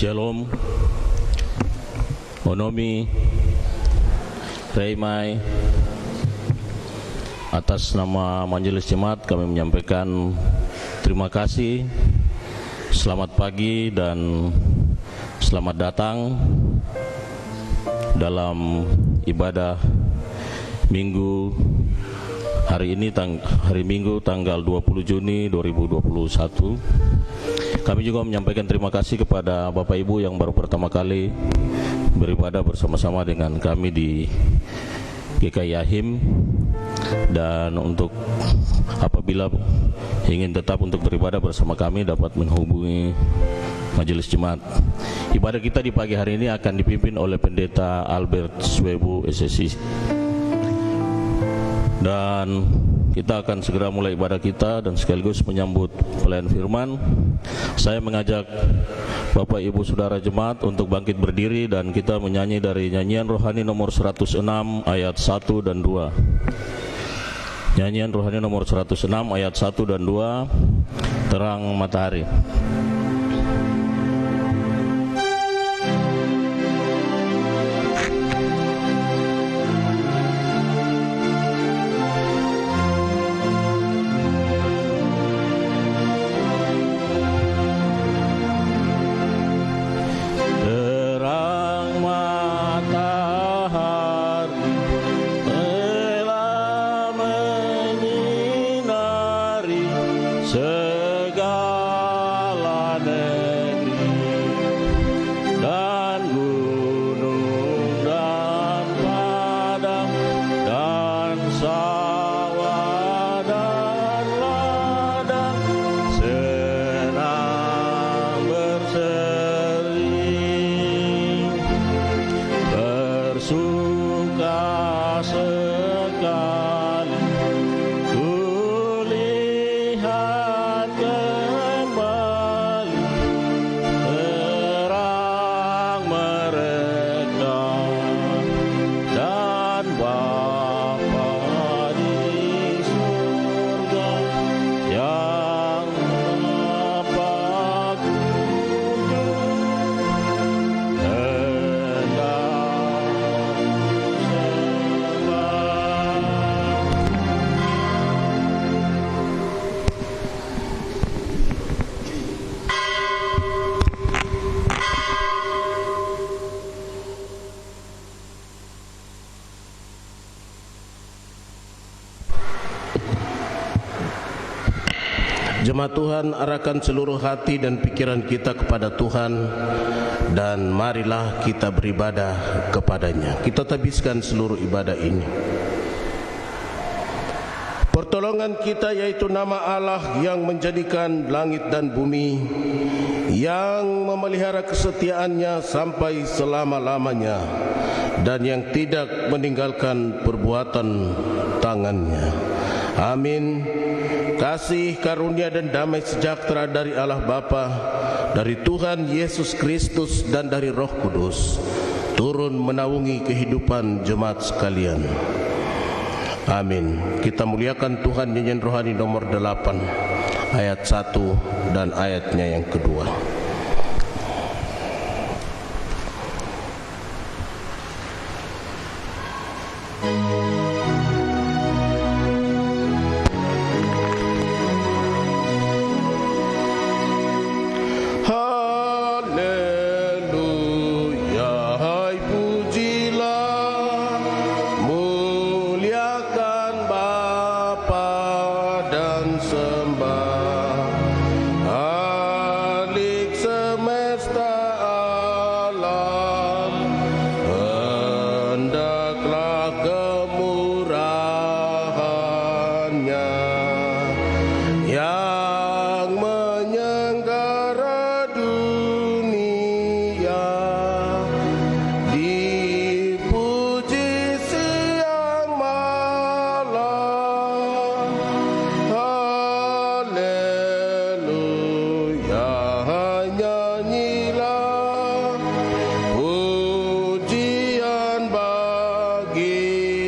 Shalom, Onomi, Reimai. Atas nama Majelis Jemaat kami menyampaikan terima kasih, selamat pagi dan selamat datang dalam ibadah Minggu hari ini, hari Minggu tanggal 20 Juni 2021. Kami juga menyampaikan terima kasih kepada Bapak Ibu yang baru pertama kali beribadah bersama-sama dengan kami di GKI Yahim. Dan untuk apabila ingin tetap untuk beribadah bersama kami dapat menghubungi Majelis Jemaat. Ibadah kita di pagi hari ini akan dipimpin oleh Pendeta Albert Swebu SSI. Dan kita akan segera mulai ibadah kita dan sekaligus menyambut pelayan firman. Saya mengajak Bapak Ibu Saudara Jemaat untuk bangkit berdiri dan kita menyanyi dari nyanyian rohani nomor 106 ayat 1 dan 2. Nyanyian rohani nomor 106 ayat 1 dan 2, Terang Matahari. Jemaat Tuhan, arahkan seluruh hati dan pikiran kita kepada Tuhan dan marilah kita beribadah kepadanya. Kita tabiskan seluruh ibadah ini. Pertolongan kita yaitu nama Allah yang menjadikan langit dan bumi, yang memelihara kesetiaannya sampai selama-lamanya dan yang tidak meninggalkan perbuatan tangannya. Amin. Kasih, karunia dan damai sejahtera dari Allah Bapa, dari Tuhan Yesus Kristus dan dari Roh Kudus turun menaungi kehidupan jemaat sekalian. Amin. Kita muliakan Tuhan. Nyanyian rohani nomor 8 ayat 1 dan ayatnya yang kedua. Pujian bagi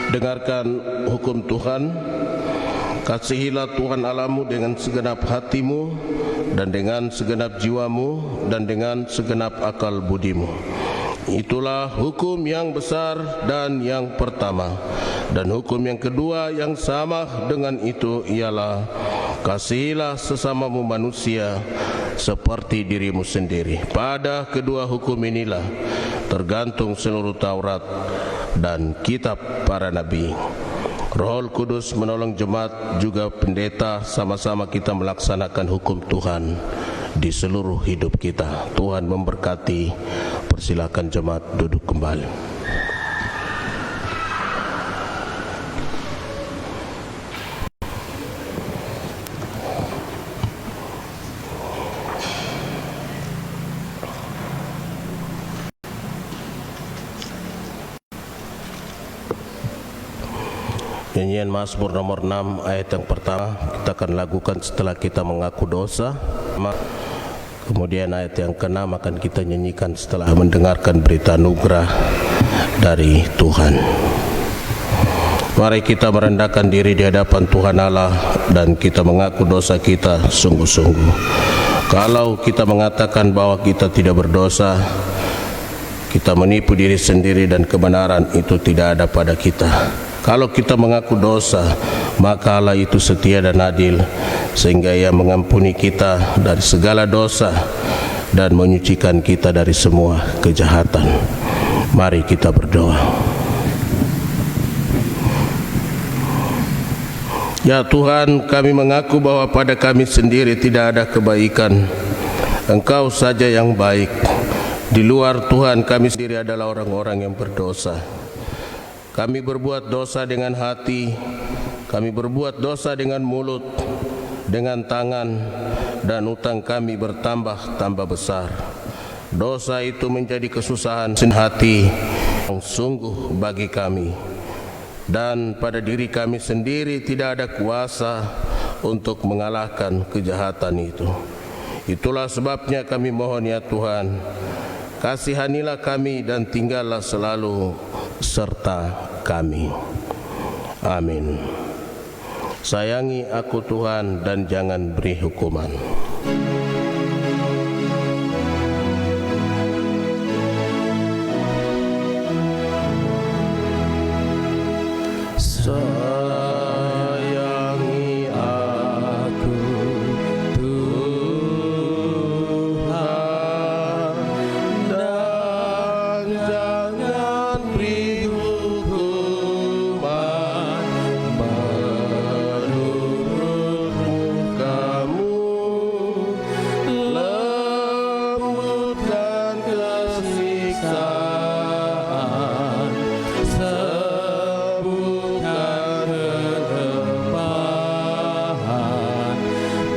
Dengarkan hukum Tuhan. Kasihilah Tuhan Allahmu dengan segenap hatimu dan dengan segenap jiwamu dan dengan segenap akal budimu. Itulah hukum yang besar dan yang pertama. Dan hukum yang kedua yang sama dengan itu ialah kasihilah sesamamu manusia seperti dirimu sendiri. Pada kedua hukum inilah tergantung seluruh Taurat dan kitab para nabi. Roh Kudus menolong jemaat juga pendeta, sama-sama kita melaksanakan hukum Tuhan di seluruh hidup kita. Tuhan memberkati. Persilakan jemaat duduk kembali. Nyanyian Mazmur nomor 6 ayat yang pertama kita akan lakukan setelah kita mengaku dosa. Kemudian ayat yang ke-6 akan kita nyanyikan setelah mendengarkan berita anugerah dari Tuhan. Mari kita merendahkan diri di hadapan Tuhan Allah dan kita mengaku dosa kita sungguh-sungguh. Kalau kita mengatakan bahwa kita tidak berdosa, kita menipu diri sendiri dan kebenaran itu tidak ada pada kita. Kalau kita mengaku dosa, maka Allah itu setia dan adil, sehingga Ia mengampuni kita dari segala dosa dan menyucikan kita dari semua kejahatan. Mari kita berdoa. Ya Tuhan, kami mengaku bahwa pada kami sendiri tidak ada kebaikan. Engkau saja yang baik. Di luar Tuhan, kami sendiri adalah orang-orang yang berdosa. Kami berbuat dosa dengan hati, kami berbuat dosa dengan mulut, dengan tangan, dan utang kami bertambah-tambah besar. Dosa itu menjadi kesusahan hati yang sungguh bagi kami. Dan pada diri kami sendiri tidak ada kuasa untuk mengalahkan kejahatan itu. Itulah sebabnya kami mohon ya Tuhan, kasihanilah kami dan tinggallah selalu serta kami. Amin. Sayangi aku Tuhan dan jangan beri hukuman. Sayangi aku Tuhan dan jangan beri hukuman menurut mukamu, lembutkan kesiksaan, sembuhkan kegempahan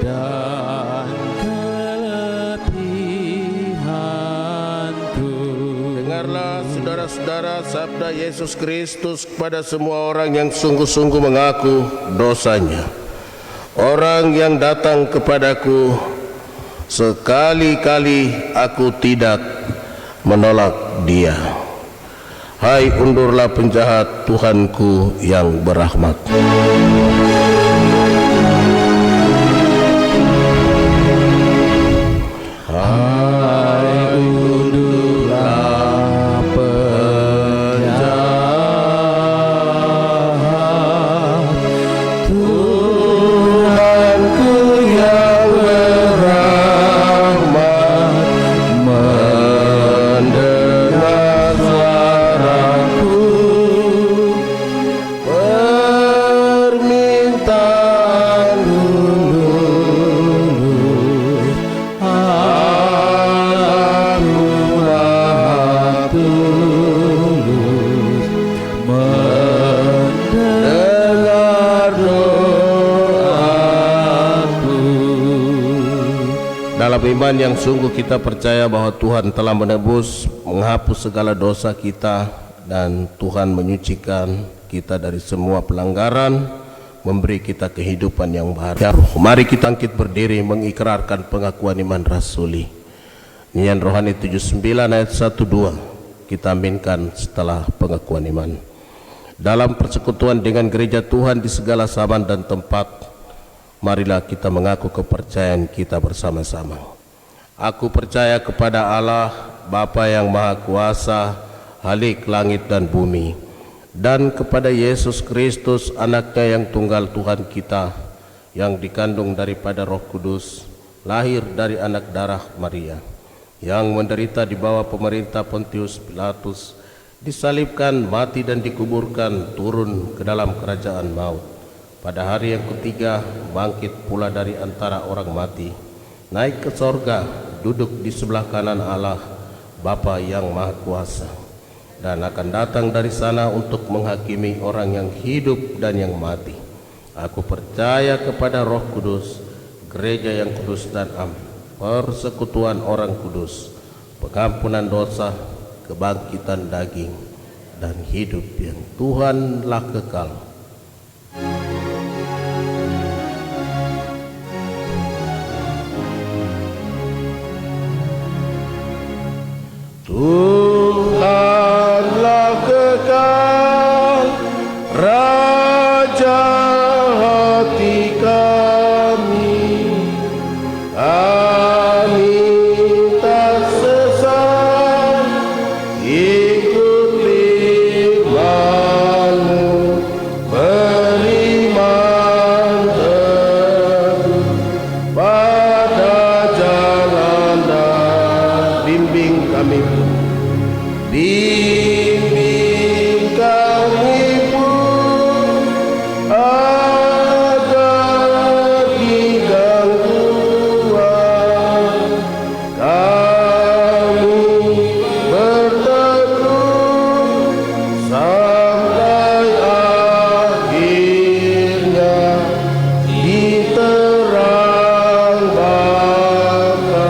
dan keletihanku. Dengarlah saudara-saudara sabda Yesus Kristus kepada semua orang yang sungguh-sungguh mengaku dosanya. Orang yang datang kepadaku, sekali-kali aku tidak menolak dia. Hai undurlah penjahat, Tuhanku yang berahmat. Hai undurlah penjahat, Tuhanku yang berahmat, mendengar suaraku, permintaan lulus, Allahku maha tulus, mendengar doaku. Dalam iman yang sungguh kita percaya bahwa Tuhan telah menebus, menghapus segala dosa kita, dan Tuhan menyucikan kita dari semua pelanggaran, memberi kita kehidupan yang baru. Mari kita bangkit berdiri mengikrarkan pengakuan iman rasuli. Nyanyian rohani 79 ayat 1-2 kita aminkan setelah pengakuan iman. dalam persekutuan dengan gereja Tuhan di segala zaman dan tempat, marilah kita mengaku kepercayaan kita bersama-sama. Aku percaya kepada Allah, Bapa yang Maha Kuasa, Khalik langit dan bumi, dan kepada Yesus Kristus, anaknya yang tunggal Tuhan kita, yang dikandung daripada Roh Kudus, lahir dari anak darah Maria, yang menderita di bawah pemerintah Pontius Pilatus, disalibkan, mati dan dikuburkan, turun ke dalam kerajaan maut. Pada hari yang ketiga bangkit pula dari antara orang mati, naik ke sorga, duduk di sebelah kanan Allah, Bapa yang Maha Kuasa, dan akan datang dari sana untuk menghakimi orang yang hidup dan yang mati. Aku percaya kepada Roh Kudus, gereja yang kudus dan am, persekutuan orang kudus, pengampunan dosa, kebangkitan daging, dan hidup yang Tuhanlah kekal. Tuhanlah kekal, Raja hati kami, kami tak sesat, ikut firman-Mu, beriman teguh pada jalan dan bimbing kami pun, bimbing kami pun agar di gangguan kami berteduh sampai akhirnya di terang baka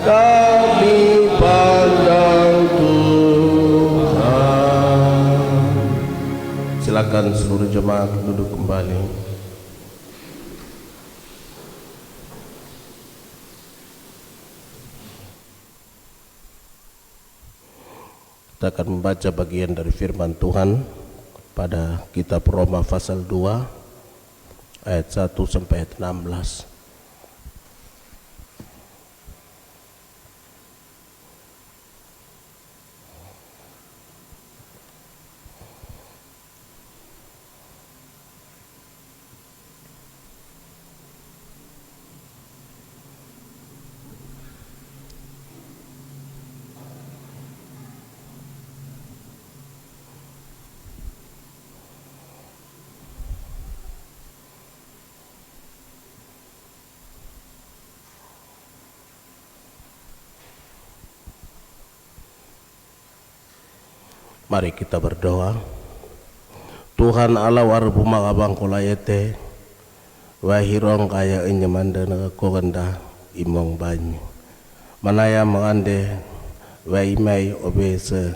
kami pandang Tuhan. Silakan seluruh jemaat duduk kembali. Kita akan membaca bagian dari firman Tuhan pada kitab Roma pasal 2 ayat 1 sampai ayat 16. Mari kita berdoa. Tuhan Allah warbu makabang kolayete, wahirong kaya inyamanda nakakoganda imong banyu. Manaya mangande wa imay obese,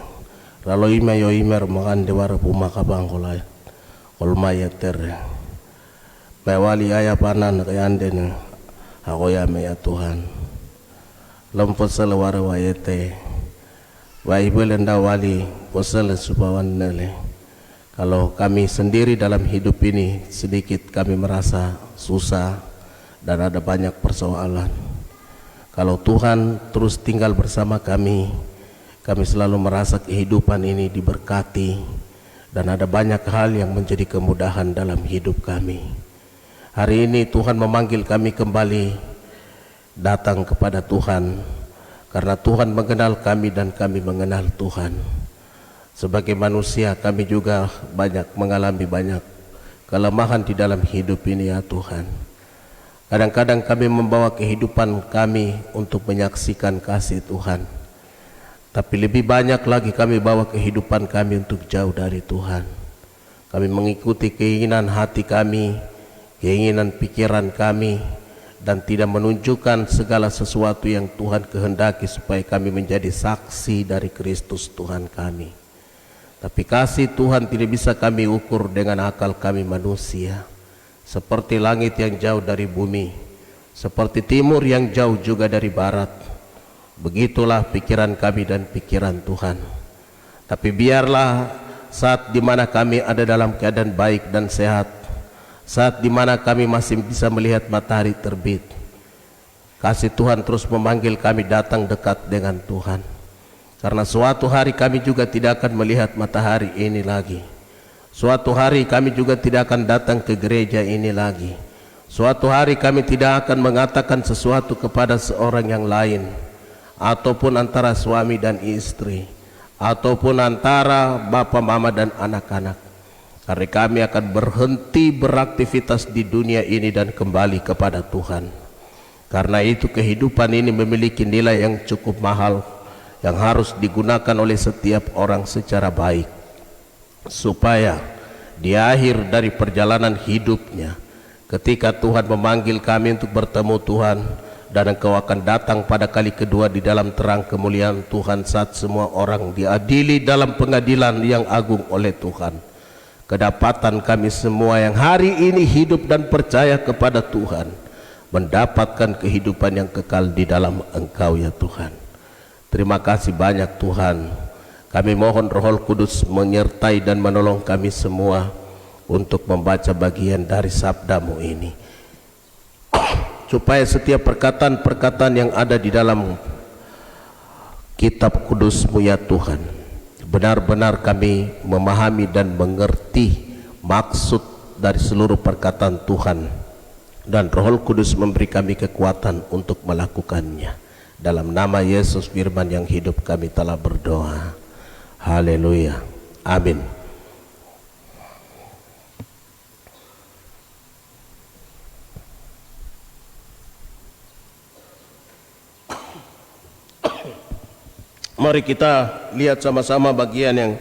ralo imay o imer mangande warbu makabang kolay kolmayeter. Bawali aya panan kayande na ako yame ya Tuhan. Lampot sa lawara wayete, wa ibelenda wali posel subawan nele. Kalau kami sendiri dalam hidup ini sedikit kami merasa susah dan ada banyak persoalan. Kalau Tuhan terus tinggal bersama kami selalu merasa kehidupan ini diberkati dan ada banyak hal yang menjadi kemudahan dalam hidup kami. Hari ini Tuhan memanggil kami kembali datang kepada Tuhan, karena Tuhan mengenal kami dan kami mengenal Tuhan. Sebagai manusia kami juga mengalami banyak kelemahan di dalam hidup ini ya Tuhan. Kadang-kadang kami membawa kehidupan kami untuk menyaksikan kasih Tuhan, tapi lebih banyak lagi kami bawa kehidupan kami untuk jauh dari Tuhan. Kami mengikuti keinginan hati kami, keinginan pikiran kami, dan tidak menunjukkan segala sesuatu yang Tuhan kehendaki supaya kami menjadi saksi dari Kristus Tuhan kami. Tapi kasih Tuhan tidak bisa kami ukur dengan akal kami manusia. Seperti langit yang jauh dari bumi, seperti timur yang jauh juga dari barat, begitulah pikiran kami dan pikiran Tuhan. Tapi biarlah saat di mana kami ada dalam keadaan baik dan sehat, saat di mana kami masih bisa melihat matahari terbit. Kasih Tuhan terus memanggil kami datang dekat dengan Tuhan, karena suatu hari kami juga tidak akan melihat matahari ini lagi. Suatu hari kami juga tidak akan datang ke gereja ini lagi. Suatu hari kami tidak akan mengatakan sesuatu kepada seorang yang lain, ataupun antara suami dan istri, ataupun antara bapa mama dan anak-anak, karena kami akan berhenti beraktivitas di dunia ini dan kembali kepada Tuhan. Karena itu kehidupan ini memiliki nilai yang cukup mahal, yang harus digunakan oleh setiap orang secara baik, supaya di akhir dari perjalanan hidupnya, ketika Tuhan memanggil kami untuk bertemu Tuhan, dan engkau akan datang pada kali kedua di dalam terang kemuliaan Tuhan, saat semua orang diadili dalam pengadilan yang agung oleh Tuhan. Kedapatan kami semua yang hari ini hidup dan percaya kepada Tuhan mendapatkan kehidupan yang kekal di dalam Engkau ya Tuhan. Terima kasih banyak Tuhan. Kami mohon Roh Kudus menyertai dan menolong kami semua untuk membaca bagian dari sabda-Mu ini, supaya setiap perkataan-perkataan yang ada di dalam kitab kudus-Mu ya Tuhan, benar-benar kami memahami dan mengerti maksud dari seluruh perkataan Tuhan, dan Roh Kudus memberi kami kekuatan untuk melakukannya. Dalam nama Yesus firman yang hidup kami telah berdoa. Haleluya. Amin. Mari kita lihat sama-sama bagian yang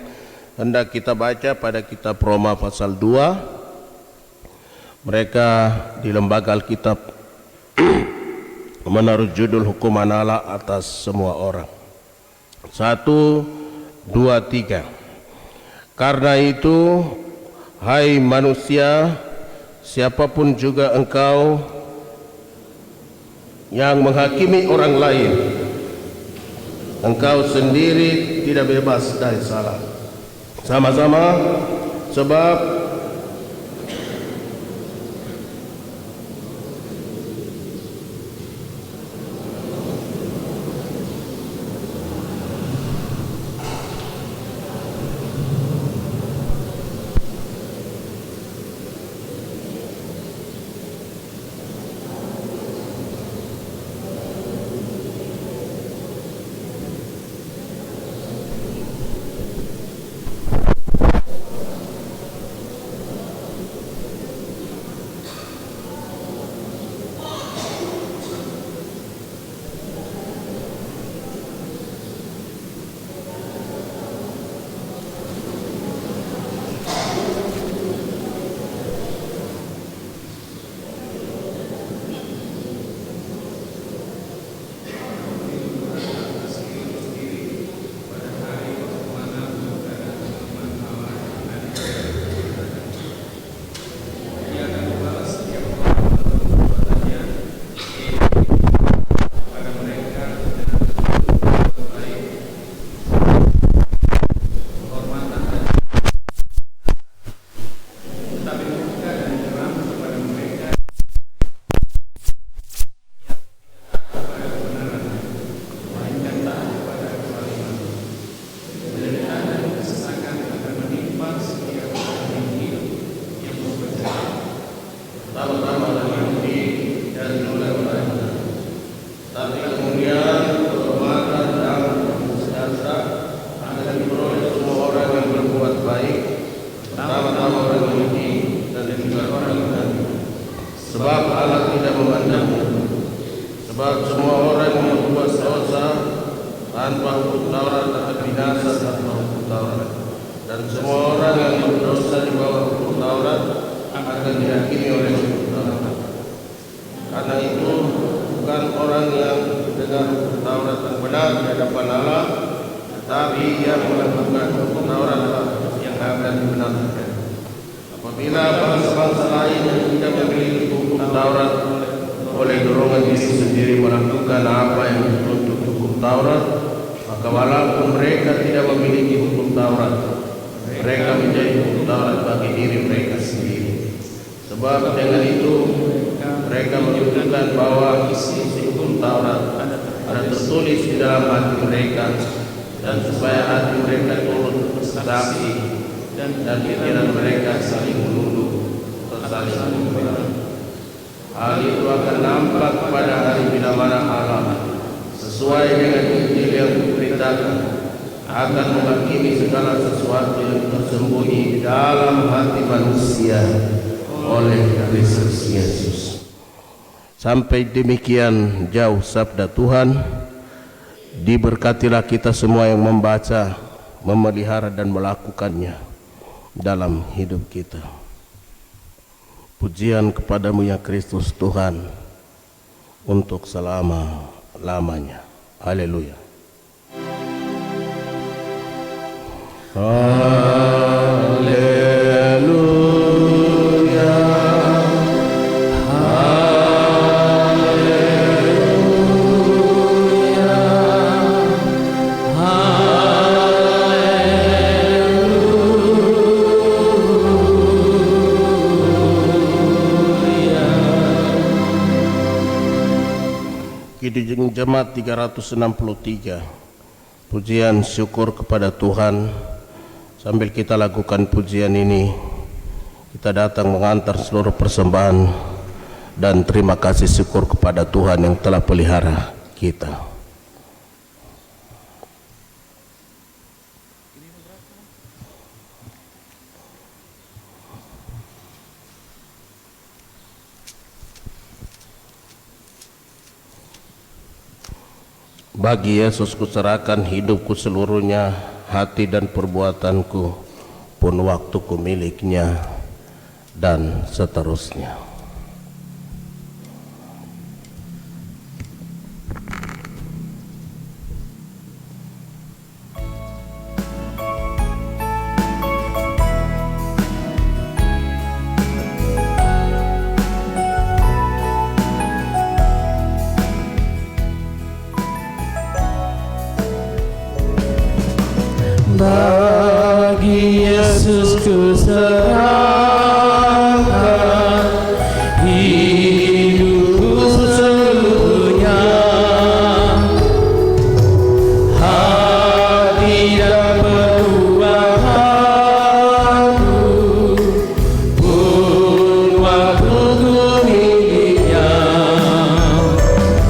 hendak kita baca pada kitab Roma pasal 2. Mereka di lembaga Alkitab menaruh judul hukuman Allah atas semua orang. 1, 2, 3. Karena itu, hai manusia, siapapun juga engkau yang menghakimi orang lain, engkau sendiri tidak bebas dari salah. Sama-sama, sebab mereka menjadi hukum Taurat bagi diri mereka sendiri. Sebab dengan itu mereka menunjukkan bahwa isi hukum Taurat ada tertulis di dalam hati mereka, dan supaya hati mereka turut bersaksi dan pikiran mereka saling menunduk atau saling membelah. Hal itu akan nampak pada hari bila mana Allah sesuai dengan Injil yang diberitakan akan menghakimi segala sesuatu yang tersembunyi di dalam hati manusia oleh Kristus Yesus. Sampai demikian jauh sabda Tuhan. Diberkatilah kita semua yang membaca, memelihara dan melakukannya dalam hidup kita. Pujian kepadamu ya Kristus Tuhan untuk selama-lamanya. Haleluya. Kidung Jemaat 363. Pujian syukur kepada Tuhan. Sambil kita lakukan pujian ini, kita datang mengantar seluruh persembahan dan terima kasih syukur kepada Tuhan yang telah pelihara kita. Bagi Yesus kuserahkan hidupku seluruhnya, hati dan perbuatanku pun waktuku miliknya, dan seterusnya. Bagi Yesus ku serahkan hidupku seluruhnya, hati dan perbuatanku pun waktuku miliknya. Bagi Yesus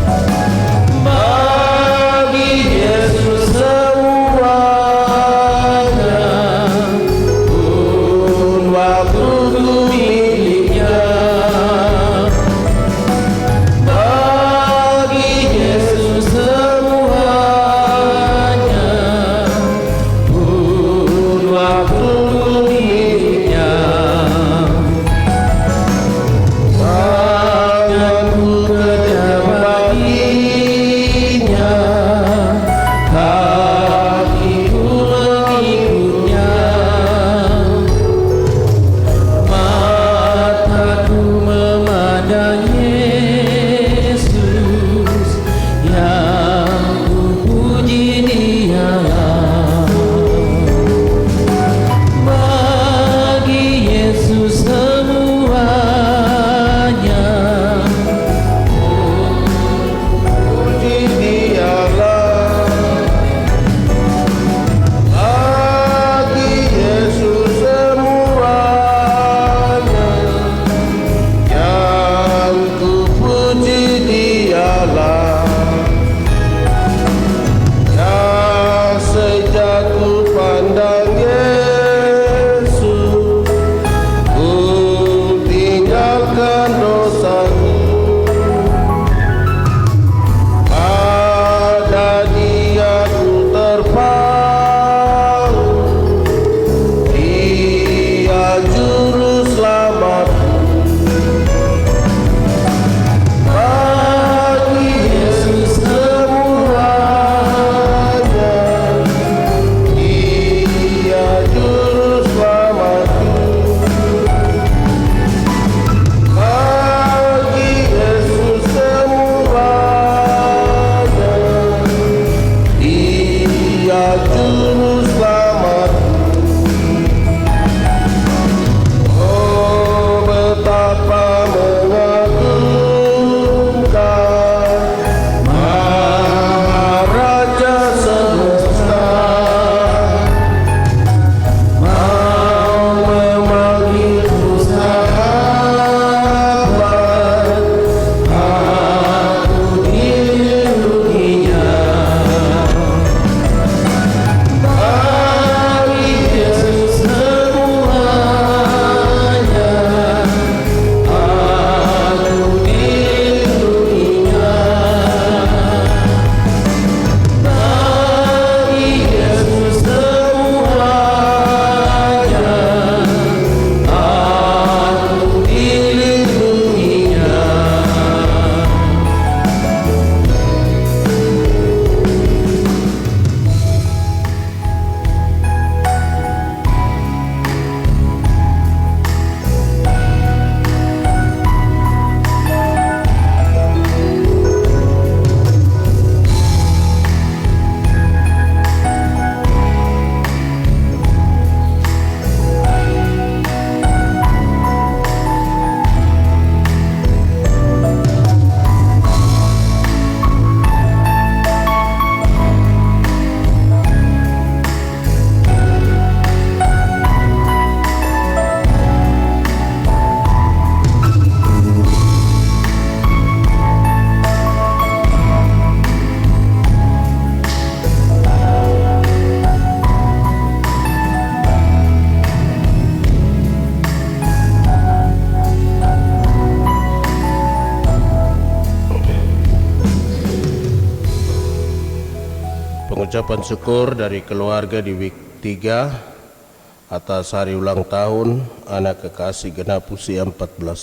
Pengucapan syukur dari keluarga di week 3 atas hari ulang tahun anak kekasih genap usia 14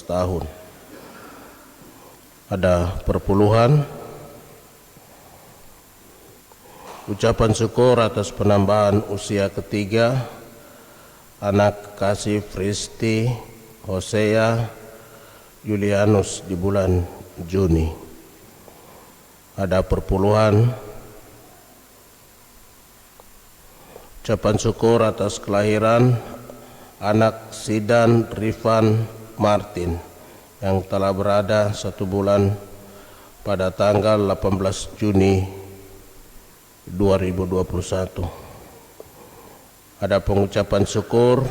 tahun. Ada perpuluhan. Ucapan syukur atas penambahan usia ketiga anak kekasih Fristi Hosea Julianus di bulan Juni. Ada perpuluhan. Ucapan syukur atas kelahiran anak Sidan Rifan Martin yang telah berada 1 bulan pada tanggal 18 Juni 2021. Ada pengucapan syukur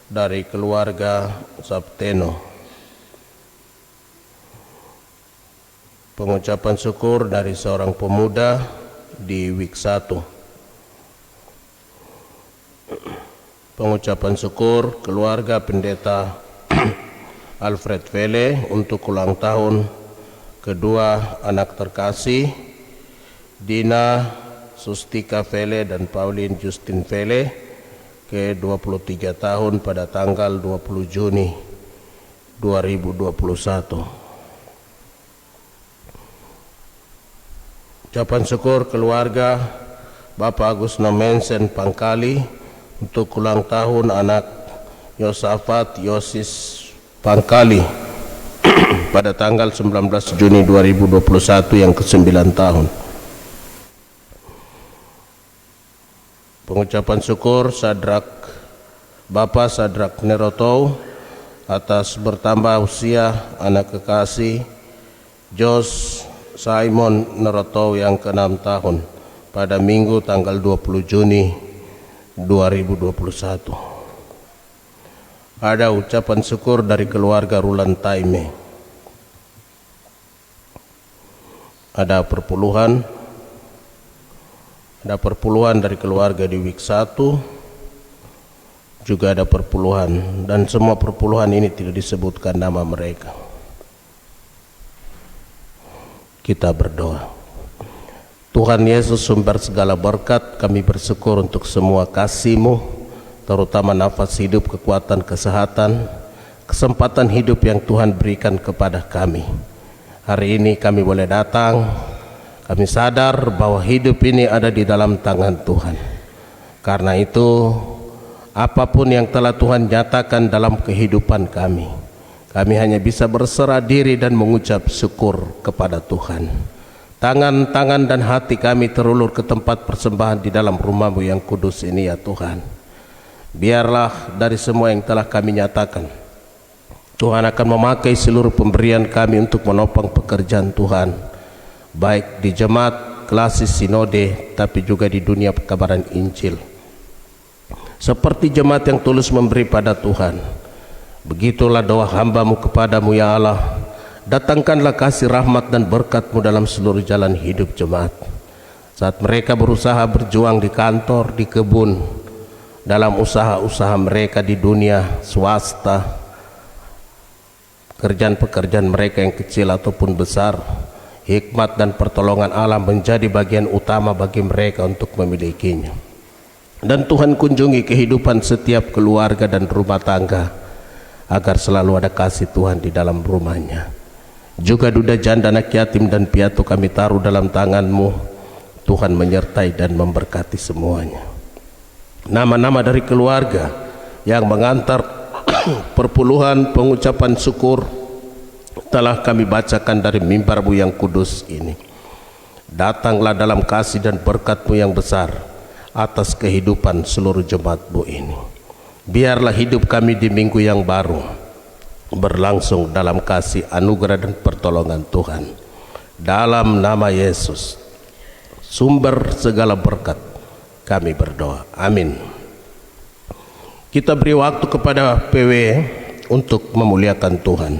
dari keluarga Sabteno. Pengucapan syukur dari seorang pemuda di week 1. Pengucapan syukur keluarga pendeta Alfred Vele untuk ulang tahun kedua anak terkasih Dina Sustika Vele dan Pauline Justin Vele ke 23 tahun pada tanggal 20 Juni 2021. Ucapan syukur keluarga Bapak Agus Nomensen Pangkali untuk ulang tahun anak Yosafat Yosis Pangkali pada tanggal 19 Juni 2021 yang ke-9 tahun. Pengucapan syukur Bapak Sadrak Nerotou atas bertambah usia anak kekasih Jos Simon Nerotou yang ke-6 tahun pada Minggu tanggal 20 Juni 2021. Ada ucapan syukur dari keluarga Rulan Taime. Ada perpuluhan dari keluarga di week 1, juga ada perpuluhan, dan semua perpuluhan ini tidak disebutkan nama mereka. Kita berdoa. Tuhan Yesus, sumber segala berkat, kami bersyukur untuk semua kasih-Mu, terutama nafas hidup, kekuatan, kesehatan, kesempatan hidup yang Tuhan berikan kepada kami. Hari ini kami boleh datang, kami sadar bahwa hidup ini ada di dalam tangan Tuhan. Karena itu, apapun yang telah Tuhan nyatakan dalam kehidupan kami hanya bisa berserah diri dan mengucap syukur kepada Tuhan. Tangan-tangan dan hati kami terulur ke tempat persembahan di dalam rumah-Mu yang kudus ini ya Tuhan. Biarlah dari semua yang telah kami nyatakan, Tuhan akan memakai seluruh pemberian kami untuk menopang pekerjaan Tuhan, baik di jemaat, klasis, sinode, tapi juga di dunia pekabaran Injil. Seperti jemaat yang tulus memberi pada Tuhan, begitulah doa hamba-Mu kepada-Mu ya Allah. Datangkanlah kasih rahmat dan berkat-Mu dalam seluruh jalan hidup jemaat. Saat mereka berusaha berjuang di kantor, di kebun, dalam usaha-usaha mereka di dunia swasta, pekerjaan-pekerjaan mereka yang kecil ataupun besar, hikmat dan pertolongan Allah menjadi bagian utama bagi mereka untuk memilikinya. Dan Tuhan kunjungi kehidupan setiap keluarga dan rumah tangga, agar selalu ada kasih Tuhan di dalam rumahnya. Juga duda janda, anak yatim dan piatu kami taruh dalam tangan-Mu. Tuhan menyertai dan memberkati semuanya. Nama-nama dari keluarga yang mengantar perpuluhan pengucapan syukur telah kami bacakan dari mimbar-Mu yang kudus ini. Datanglah dalam kasih dan berkat-Mu yang besar atas kehidupan seluruh jemaat-Mu ini. Biarlah hidup kami di minggu yang baru berlangsung dalam kasih, anugerah dan pertolongan Tuhan. Dalam nama Yesus, sumber segala berkat, kami berdoa. Amin. Kita beri waktu kepada PW untuk memuliakan Tuhan.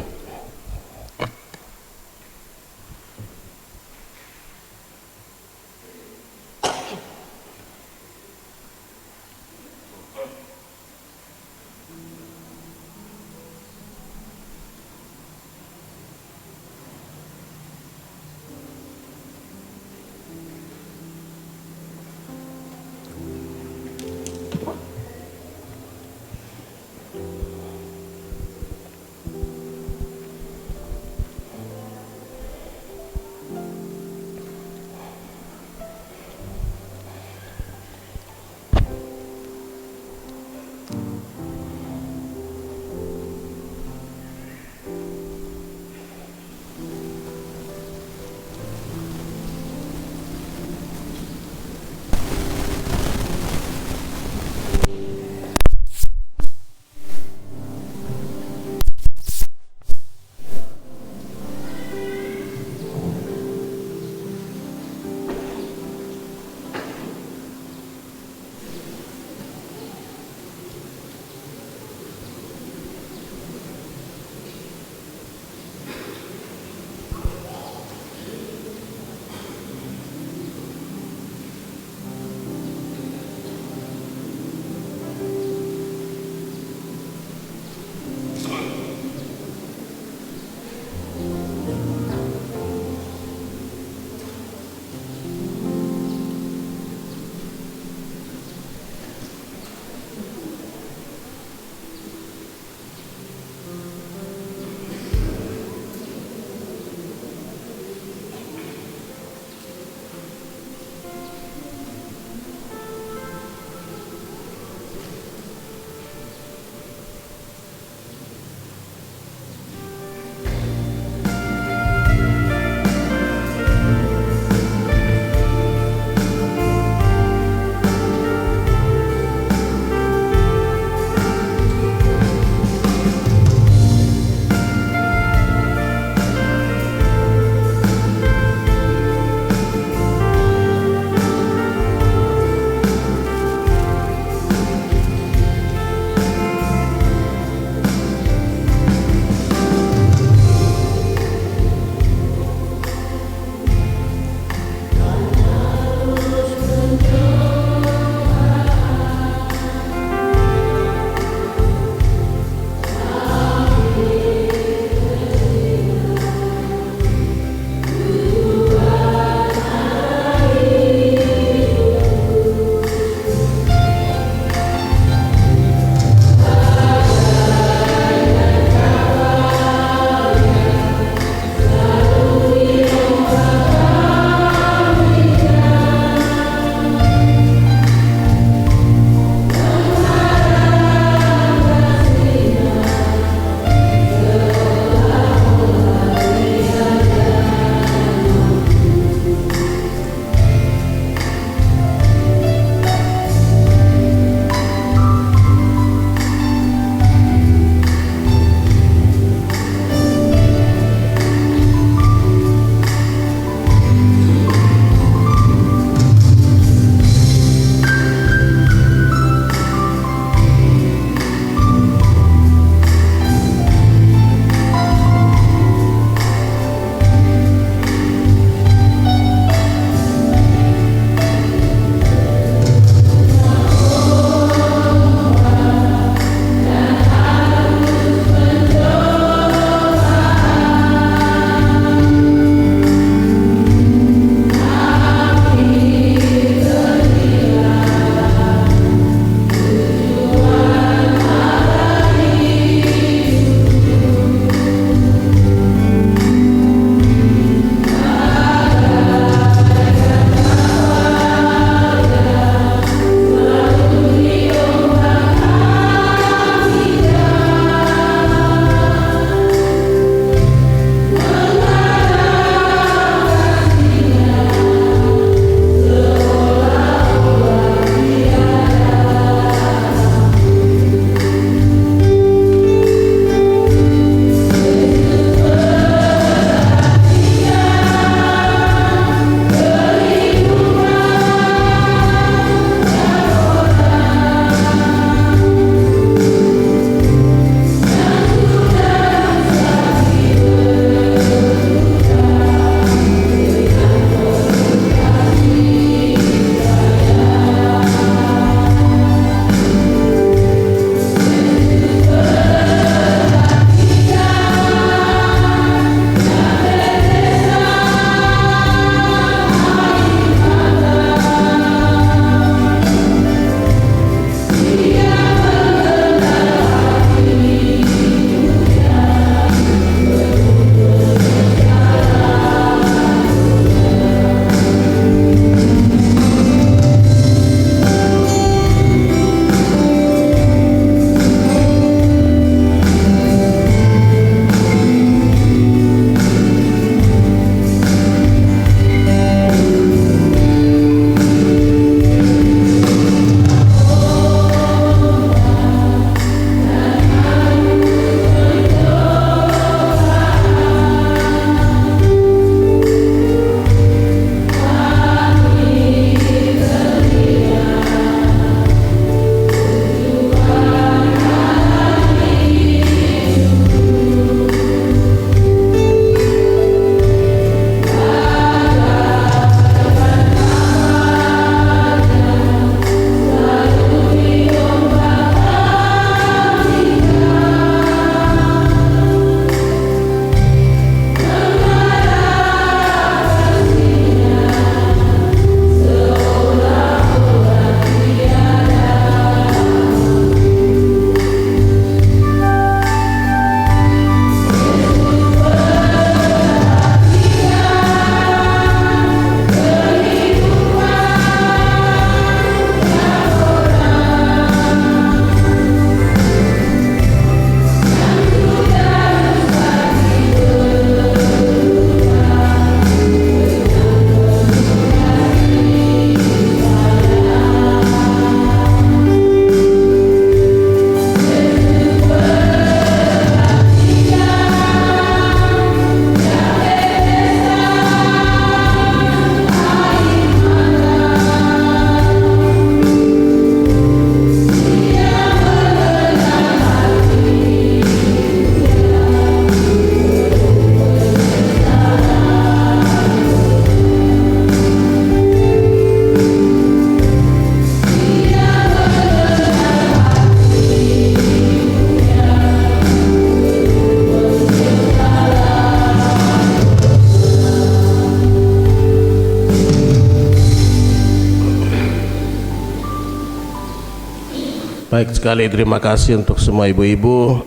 Baik sekali, terima kasih untuk semua ibu-ibu.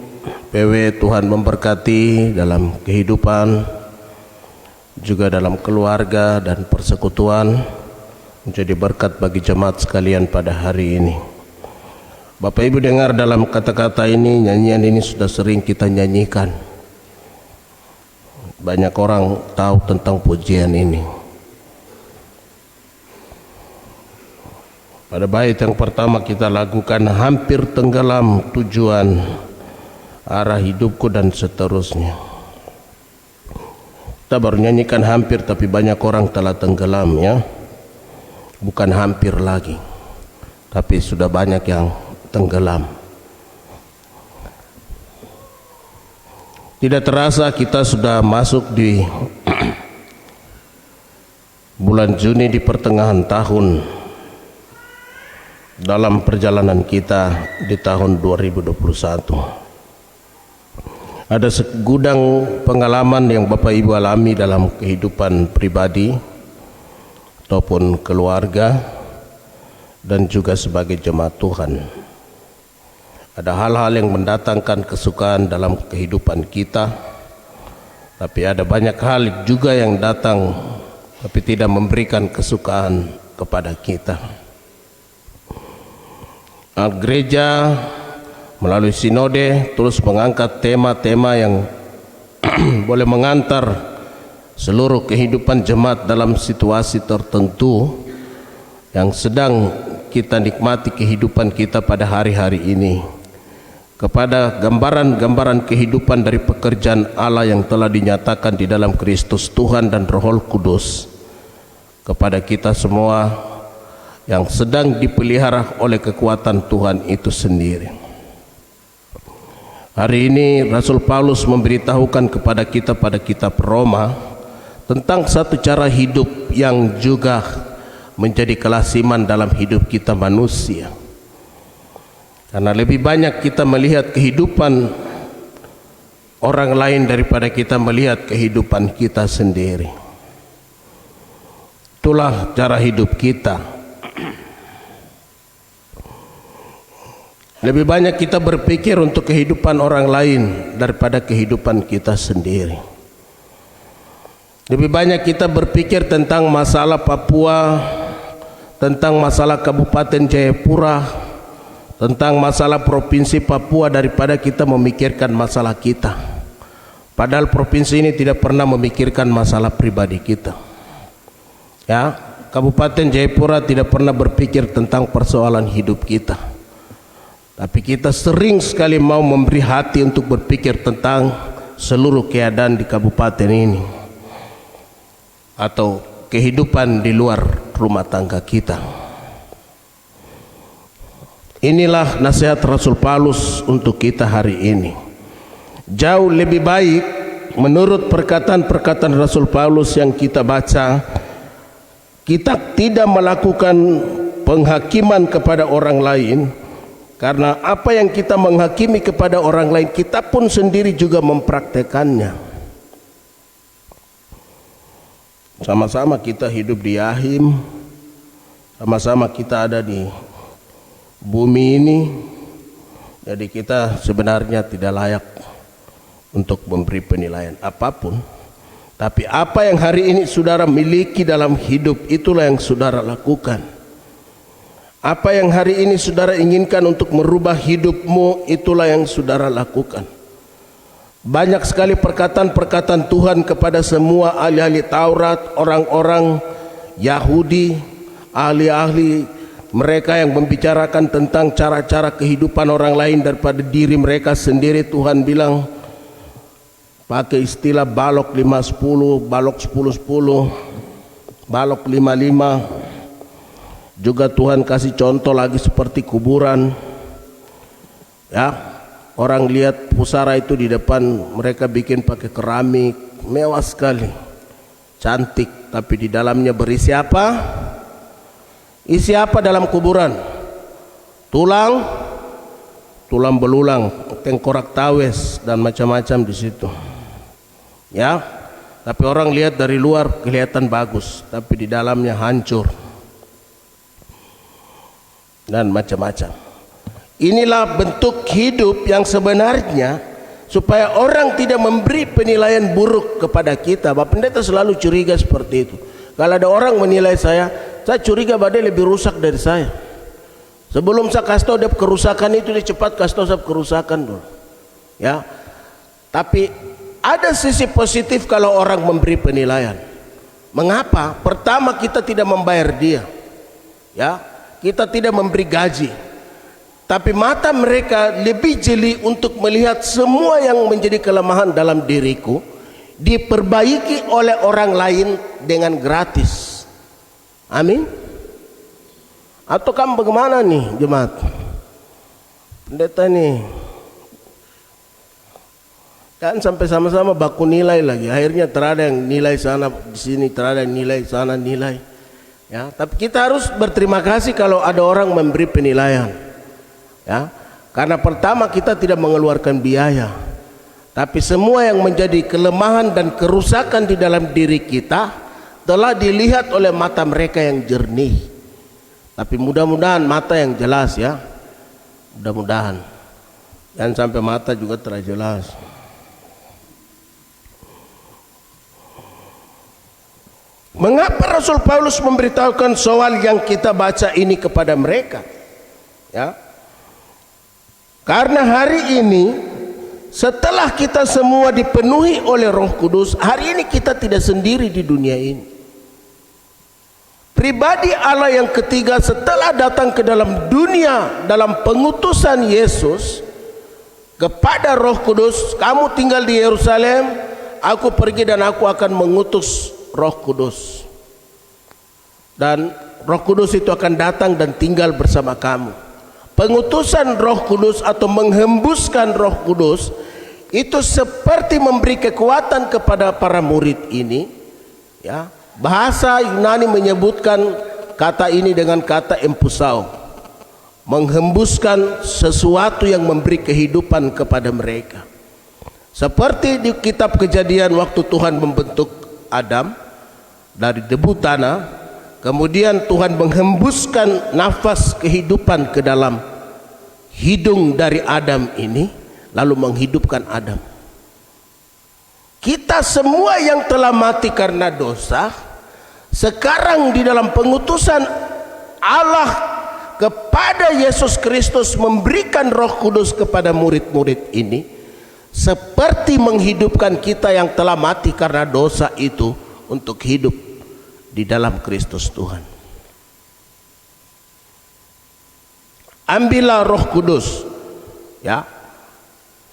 PW, Tuhan memberkati dalam kehidupan, juga dalam keluarga dan persekutuan, menjadi berkat bagi jemaat sekalian pada hari ini. Bapak Ibu dengar dalam kata-kata ini, nyanyian ini sudah sering kita nyanyikan. Banyak orang tahu tentang pujian ini. Pada bait yang pertama kita lakukan, hampir tenggelam tujuan arah hidupku dan seterusnya. Kita baru nyanyikan hampir, tapi banyak orang telah tenggelam ya. Bukan hampir lagi, tapi sudah banyak yang tenggelam. Tidak terasa kita sudah masuk di bulan Juni, di pertengahan tahun dalam perjalanan kita di tahun 2021. Ada segudang pengalaman yang Bapak Ibu alami dalam kehidupan pribadi ataupun keluarga dan juga sebagai jemaat Tuhan. Ada hal-hal yang mendatangkan kesukaan dalam kehidupan kita, tapi ada banyak hal juga yang datang tapi tidak memberikan kesukaan kepada kita. Gereja melalui sinode terus mengangkat tema-tema yang boleh mengantar seluruh kehidupan jemaat dalam situasi tertentu yang sedang kita nikmati kehidupan kita pada hari-hari ini, kepada gambaran-gambaran kehidupan dari pekerjaan Allah yang telah dinyatakan di dalam Kristus Tuhan dan Roh Kudus kepada kita semua yang sedang dipelihara oleh kekuatan Tuhan itu sendiri. Hari ini Rasul Paulus memberitahukan kepada kita pada kitab Roma tentang satu cara hidup yang juga menjadi kelasiman dalam hidup kita manusia. Karena lebih banyak kita melihat kehidupan orang lain daripada kita melihat kehidupan kita sendiri. Itulah cara hidup kita. Lebih banyak kita berpikir untuk kehidupan orang lain daripada kehidupan kita sendiri. Lebih banyak kita berpikir tentang masalah Papua, tentang masalah Kabupaten Jayapura, tentang masalah Provinsi Papua daripada kita memikirkan masalah kita. Padahal provinsi ini tidak pernah memikirkan masalah pribadi kita. Ya, Kabupaten Jayapura tidak pernah berpikir tentang persoalan hidup kita. Tapi kita sering sekali mau memberi hati untuk berpikir tentang seluruh keadaan di kabupaten ini atau kehidupan di luar rumah tangga kita. Inilah nasihat Rasul Paulus untuk kita hari ini. Jauh lebih baik menurut perkataan-perkataan Rasul Paulus yang kita baca, kita tidak melakukan penghakiman kepada orang lain, karena apa yang kita menghakimi kepada orang lain, kita pun sendiri juga mempraktekannya. Sama-sama kita hidup di Yahim, sama-sama kita ada di bumi ini, jadi kita sebenarnya tidak layak untuk memberi penilaian apapun. Tapi apa yang hari ini saudara miliki dalam hidup, itulah yang saudara lakukan. Apa yang hari ini saudara inginkan untuk merubah hidupmu, itulah yang saudara lakukan. Banyak sekali perkataan-perkataan Tuhan kepada semua ahli-ahli Taurat, orang-orang Yahudi, ahli-ahli mereka yang membicarakan tentang cara-cara kehidupan orang lain daripada diri mereka sendiri. Tuhan bilang pakai istilah balok 5-10, balok 10-10, balok 5-5. Juga Tuhan kasih contoh lagi seperti kuburan. Ya, orang lihat pusara itu di depan mereka bikin pakai keramik, mewah sekali, cantik, tapi di dalamnya berisi apa? Isi apa dalam kuburan? Tulang belulang, tengkorak tawes dan macam-macam di situ. Ya, tapi orang lihat dari luar kelihatan bagus, tapi di dalamnya hancur dan macam-macam. Inilah bentuk hidup yang sebenarnya, supaya orang tidak memberi penilaian buruk kepada kita. Bapak Pendeta selalu curiga seperti itu. Kalau ada orang menilai saya curiga bahwa dia lebih rusak dari saya. Sebelum saya kasih tahu dia kerusakan itu, dia cepat kasih tahu saya kerusakan dulu. Ya. Tapi ada sisi positif kalau orang memberi penilaian. Mengapa? Pertama, kita tidak membayar dia. Ya, kita tidak memberi gaji. Tapi mata mereka lebih jeli untuk melihat semua yang menjadi kelemahan dalam diriku diperbaiki oleh orang lain dengan gratis. Amin. Atau kamu bagaimana nih jemaat? Pendeta nih kan sampai sama-sama baku nilai lagi. Akhirnya terada yang nilai sana di sini, terada yang nilai sana nilai. Ya, tapi kita harus berterima kasih kalau ada orang memberi penilaian. Ya, karena pertama kita tidak mengeluarkan biaya, tapi semua yang menjadi kelemahan dan kerusakan di dalam diri kita telah dilihat oleh mata mereka yang jernih. Tapi mudah-mudahan mata yang jelas ya, mudah-mudahan jangan sampai mata juga terlalu jelas. Mengapa Rasul Paulus memberitahukan soal yang kita baca ini kepada mereka? Ya, karena hari ini setelah kita semua dipenuhi oleh Roh Kudus, hari ini kita tidak sendiri di dunia ini. Pribadi Allah yang ketiga setelah datang ke dalam dunia dalam pengutusan Yesus kepada Roh Kudus, kamu tinggal di Yerusalem, aku pergi dan aku akan mengutus Roh Kudus. Dan Roh Kudus itu akan datang dan tinggal bersama kamu. Pengutusan Roh Kudus atau menghembuskan Roh Kudus itu seperti memberi kekuatan kepada para murid ini. Ya, bahasa Yunani menyebutkan kata ini dengan kata empusao, menghembuskan sesuatu yang memberi kehidupan kepada mereka. Seperti di kitab Kejadian waktu Tuhan membentuk Adam dari debu tanah, kemudian Tuhan menghembuskan nafas kehidupan ke dalam hidung dari Adam ini, lalu menghidupkan Adam. Kita semua yang telah mati karena dosa, sekarang di dalam pengutusan Allah kepada Yesus Kristus memberikan Roh Kudus kepada murid-murid ini, seperti menghidupkan kita yang telah mati karena dosa itu untuk hidup di dalam Kristus Tuhan. Ambillah Roh Kudus, ya,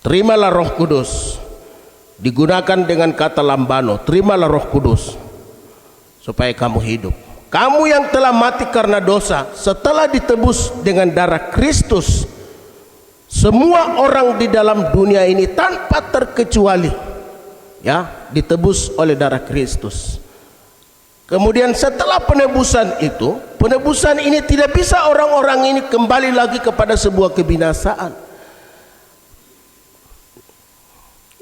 terimalah Roh Kudus. Digunakan dengan kata lambano, terimalah Roh Kudus supaya kamu hidup. Kamu yang telah mati karena dosa, setelah ditebus dengan darah Kristus, semua orang di dalam dunia ini tanpa terkecuali, ya, ditebus oleh darah Kristus. Kemudian setelah penebusan itu, penebusan ini tidak bisa orang-orang ini kembali lagi kepada sebuah kebinasaan.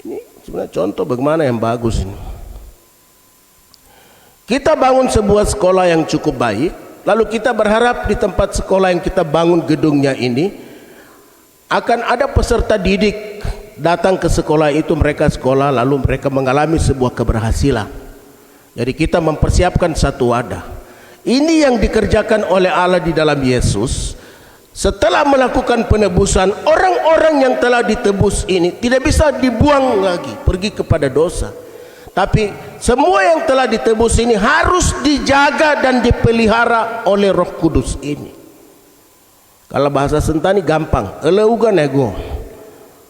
Ini sebenarnya contoh bagaimana yang bagus ini. Kita bangun sebuah sekolah yang cukup baik, lalu kita berharap di tempat sekolah yang kita bangun gedungnya ini akan ada peserta didik datang ke sekolah itu, mereka sekolah lalu mereka mengalami sebuah keberhasilan. Jadi kita mempersiapkan satu wadah. Ini yang dikerjakan oleh Allah di dalam Yesus. Setelah melakukan penebusan, orang-orang yang telah ditebus ini tidak bisa dibuang lagi pergi kepada dosa. Tapi semua yang telah ditebus ini harus dijaga dan dipelihara oleh Roh Kudus ini. Kalau bahasa Sentani gampang, eleuga nego.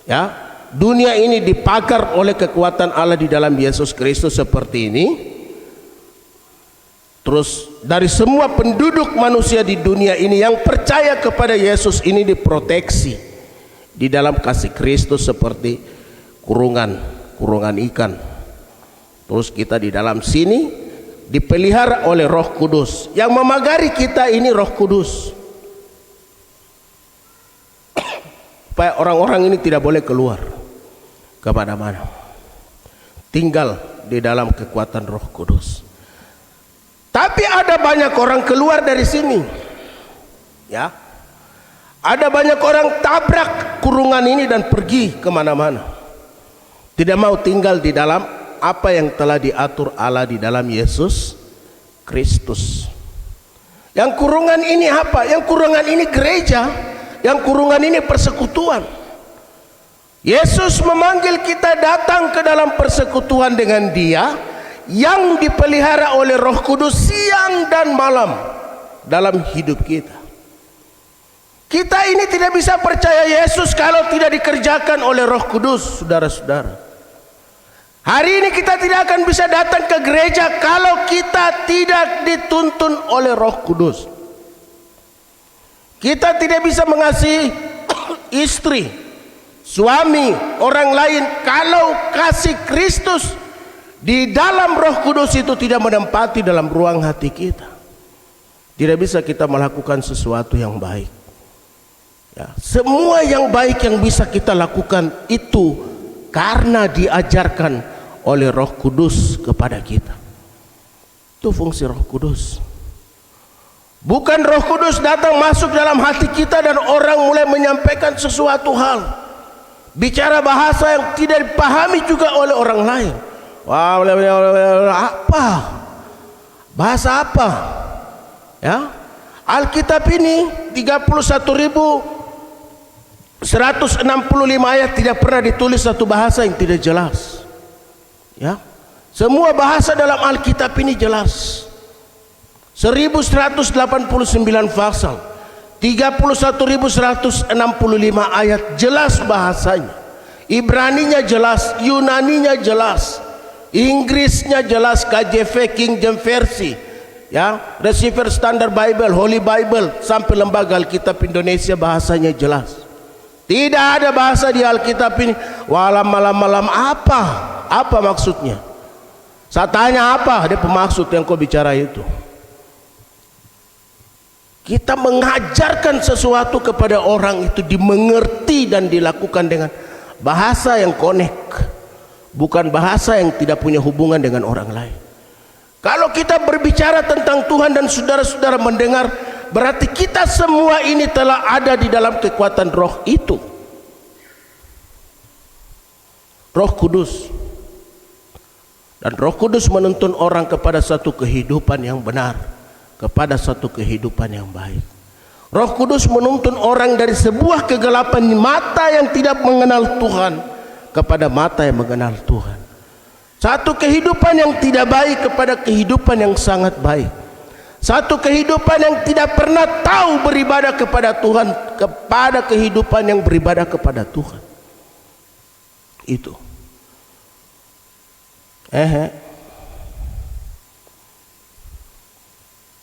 Ya, dunia ini dipagar oleh kekuatan Allah di dalam Yesus Kristus seperti ini. Terus dari semua penduduk manusia di dunia ini yang percaya kepada Yesus ini diproteksi di dalam kasih Kristus seperti kurungan ikan. Terus kita di dalam sini dipelihara oleh Roh Kudus. Yang memagari kita ini Roh Kudus, supaya orang-orang ini tidak boleh keluar kemana-mana, tinggal di dalam kekuatan Roh Kudus. Tapi ada banyak orang keluar dari sini, ya. Ada banyak orang tabrak kurungan ini dan pergi kemana-mana. Tidak mau tinggal di dalam apa yang telah diatur Allah di dalam Yesus Kristus. Yang kurungan ini apa? Yang kurungan ini gereja. Yang kurungan ini persekutuan. Yesus memanggil kita datang ke dalam persekutuan dengan Dia yang dipelihara oleh Roh Kudus siang dan malam dalam hidup kita. Kita ini tidak bisa percaya Yesus kalau tidak dikerjakan oleh Roh Kudus, saudara-saudara. Hari ini kita tidak akan bisa datang ke gereja kalau kita tidak dituntun oleh Roh Kudus. Kita tidak bisa mengasihi istri, suami, orang lain kalau kasih Kristus di dalam Roh Kudus itu tidak menempati dalam ruang hati kita. Tidak bisa kita melakukan sesuatu yang baik. Ya, semua yang baik yang bisa kita lakukan itu karena diajarkan oleh Roh Kudus kepada kita. Itu fungsi Roh Kudus. Bukan Roh Kudus datang masuk dalam hati kita dan orang mulai menyampaikan sesuatu hal, bicara bahasa yang tidak dipahami juga oleh orang lain. Wah, apa? Bahasa apa? Ya, Alkitab ini 31.165 ayat tidak pernah ditulis satu bahasa yang tidak jelas. Ya, semua bahasa dalam Alkitab ini jelas. 1189 pasal, 31.165 ayat jelas bahasanya. Ibraninya jelas, Yunaninya jelas, Inggrisnya jelas, KJV King James Versi, ya, Receiver Standard Bible, Holy Bible, sampai lembaga Alkitab Indonesia bahasanya jelas. Tidak ada bahasa di Alkitab ini walam malam apa? Apa maksudnya? Saya tanya apa ada pemaksud yang kau bicara itu? Kita mengajarkan sesuatu kepada orang itu dimengerti dan dilakukan dengan bahasa yang connect, bukan bahasa yang tidak punya hubungan dengan orang lain. Kalau kita berbicara tentang Tuhan dan saudara-saudara mendengar, berarti kita semua ini telah ada di dalam kekuatan Roh itu, Roh Kudus. Dan Roh Kudus menuntun orang kepada satu kehidupan yang benar, kepada satu kehidupan yang baik. Roh Kudus menuntun orang dari sebuah kegelapan mata yang tidak mengenal Tuhan kepada mata yang mengenal Tuhan. Satu kehidupan yang tidak baik kepada kehidupan yang sangat baik. Satu kehidupan yang tidak pernah tahu beribadah kepada Tuhan kepada kehidupan yang beribadah kepada Tuhan. Itu.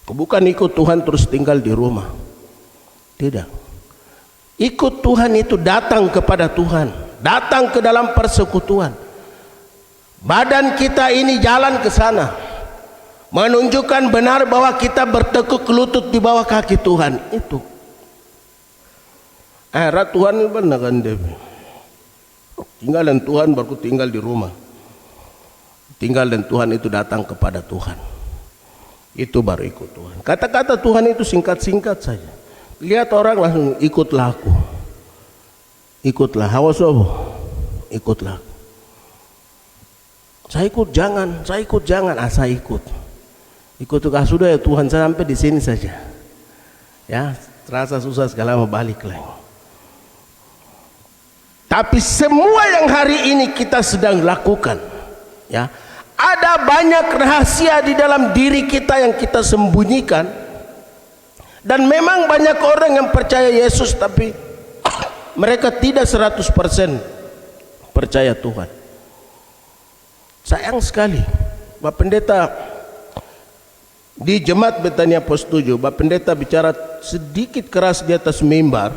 Bukan ikut Tuhan terus tinggal di rumah. Tidak. Ikut Tuhan itu datang kepada Tuhan, datang ke dalam persekutuan. Badan kita ini jalan ke sana, menunjukkan benar bahwa kita bertekuk lutut di bawah kaki Tuhan. Itu. Tuhan ini benar kan, tinggal dan Tuhan baru tinggal di rumah. Tinggal dan Tuhan itu datang kepada Tuhan. Itu baru ikut Tuhan. Kata-kata Tuhan itu singkat-singkat saja. Lihat orang langsung ikutlah aku. Ikutlah, hawas ikutlah. Saya ikut jangan, saya ikut jangan, saya ikut. Ikut sudah ya Tuhan, saya sampai di sini saja. Ya, terasa susah sekali mau balik lagi. Tapi semua yang hari ini kita sedang lakukan, ya, ada banyak rahasia di dalam diri kita yang kita sembunyikan. Dan memang banyak orang yang percaya Yesus tapi mereka tidak 100% percaya Tuhan. Sayang sekali, Pak Pendeta di Jemaat Betania Pos 7, Pak Pendeta bicara sedikit keras di atas mimbar,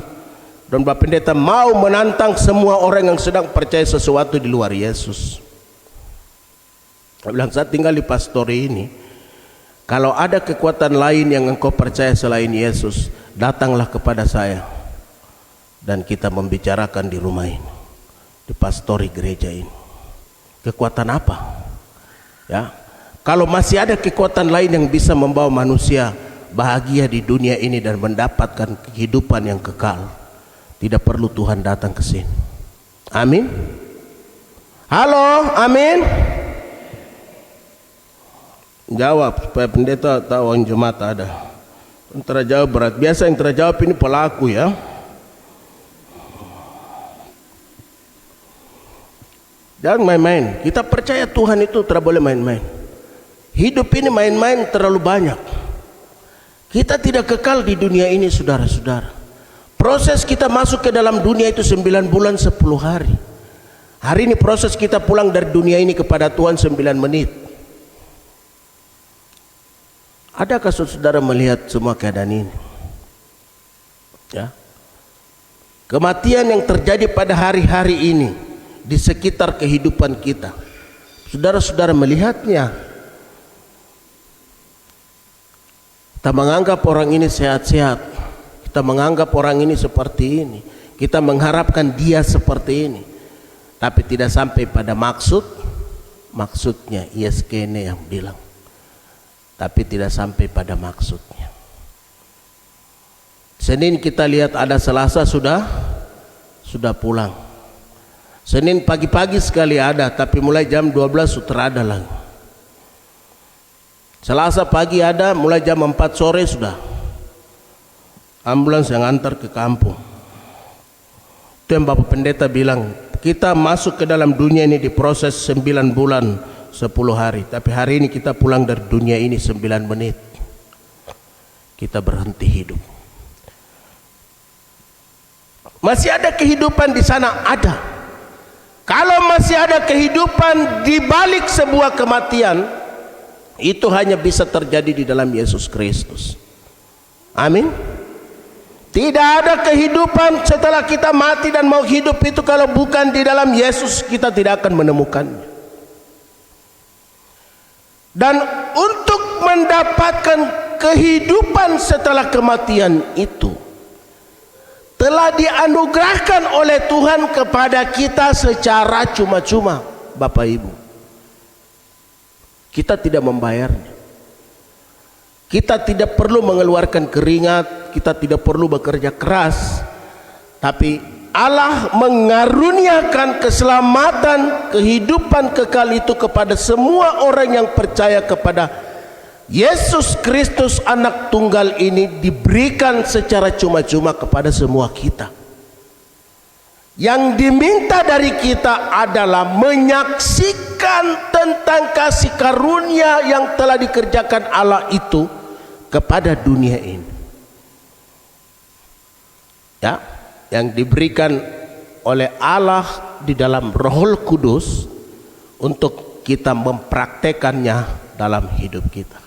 dan Pak Pendeta mau menantang semua orang yang sedang percaya sesuatu di luar Yesus. Saya bilang, saya tinggal di pastori ini, kalau ada kekuatan lain yang engkau percaya selain Yesus, datanglah kepada saya dan kita membicarakan di rumah ini, di pastori gereja ini. Kekuatan apa? Ya, kalau masih ada kekuatan lain yang bisa membawa manusia bahagia di dunia ini dan mendapatkan kehidupan yang kekal, tidak perlu Tuhan datang ke sini. Amin. Halo, amin. Jawab supaya pendeta tahu yang jemaat ada. Yang terjawab berat. Biasa yang terjawab ini pelaku ya. Jangan main-main. Kita percaya Tuhan itu tidak boleh main-main. Hidup ini main-main terlalu banyak. Kita tidak kekal di dunia ini, saudara-saudara. Proses kita masuk ke dalam dunia itu 9 bulan 10 hari. Hari ini proses kita pulang dari dunia ini kepada Tuhan 9 menit. Adakah saudara melihat semua keadaan ini? Ya. Kematian yang terjadi pada hari-hari ini di sekitar kehidupan kita. Saudara-saudara melihatnya. Kita menganggap orang ini sehat-sehat. Kita menganggap orang ini seperti ini. Kita mengharapkan dia seperti ini. Tapi tidak sampai pada maksudnya ISKN yang bilang. Tapi tidak sampai pada maksudnya. Senin kita lihat ada, Selasa sudah pulang. Senin pagi-pagi sekali ada, tapi mulai jam 12 sudah ada lagi. Selasa pagi ada, mulai jam 4 sore sudah ambulans yang antar ke kampung. Itu yang Bapak Pendeta bilang, kita masuk ke dalam dunia ini diproses 9 bulan 10 hari, tapi hari ini kita pulang dari dunia ini 9 menit. Kita berhenti hidup. Masih ada kehidupan di sana? Ada. Kalau masih ada kehidupan di balik sebuah kematian, itu hanya bisa terjadi di dalam Yesus Kristus. Amin. Tidak ada kehidupan setelah kita mati dan mau hidup itu kalau bukan di dalam Yesus, kita tidak akan menemukannya. Dan untuk mendapatkan kehidupan setelah kematian itu telah dianugerahkan oleh Tuhan kepada kita secara cuma-cuma, Bapak Ibu. Kita tidak membayarnya. Kita tidak perlu mengeluarkan keringat, kita tidak perlu bekerja keras, tapi Allah mengaruniakan keselamatan, kehidupan kekal itu kepada semua orang yang percaya kepada Yesus Kristus anak tunggal ini, diberikan secara cuma-cuma kepada semua kita. Yang diminta dari kita adalah menyaksikan tentang kasih karunia yang telah dikerjakan Allah itu kepada dunia ini. Ya, yang diberikan oleh Allah di dalam Roh Kudus untuk kita mempraktekannya dalam hidup kita.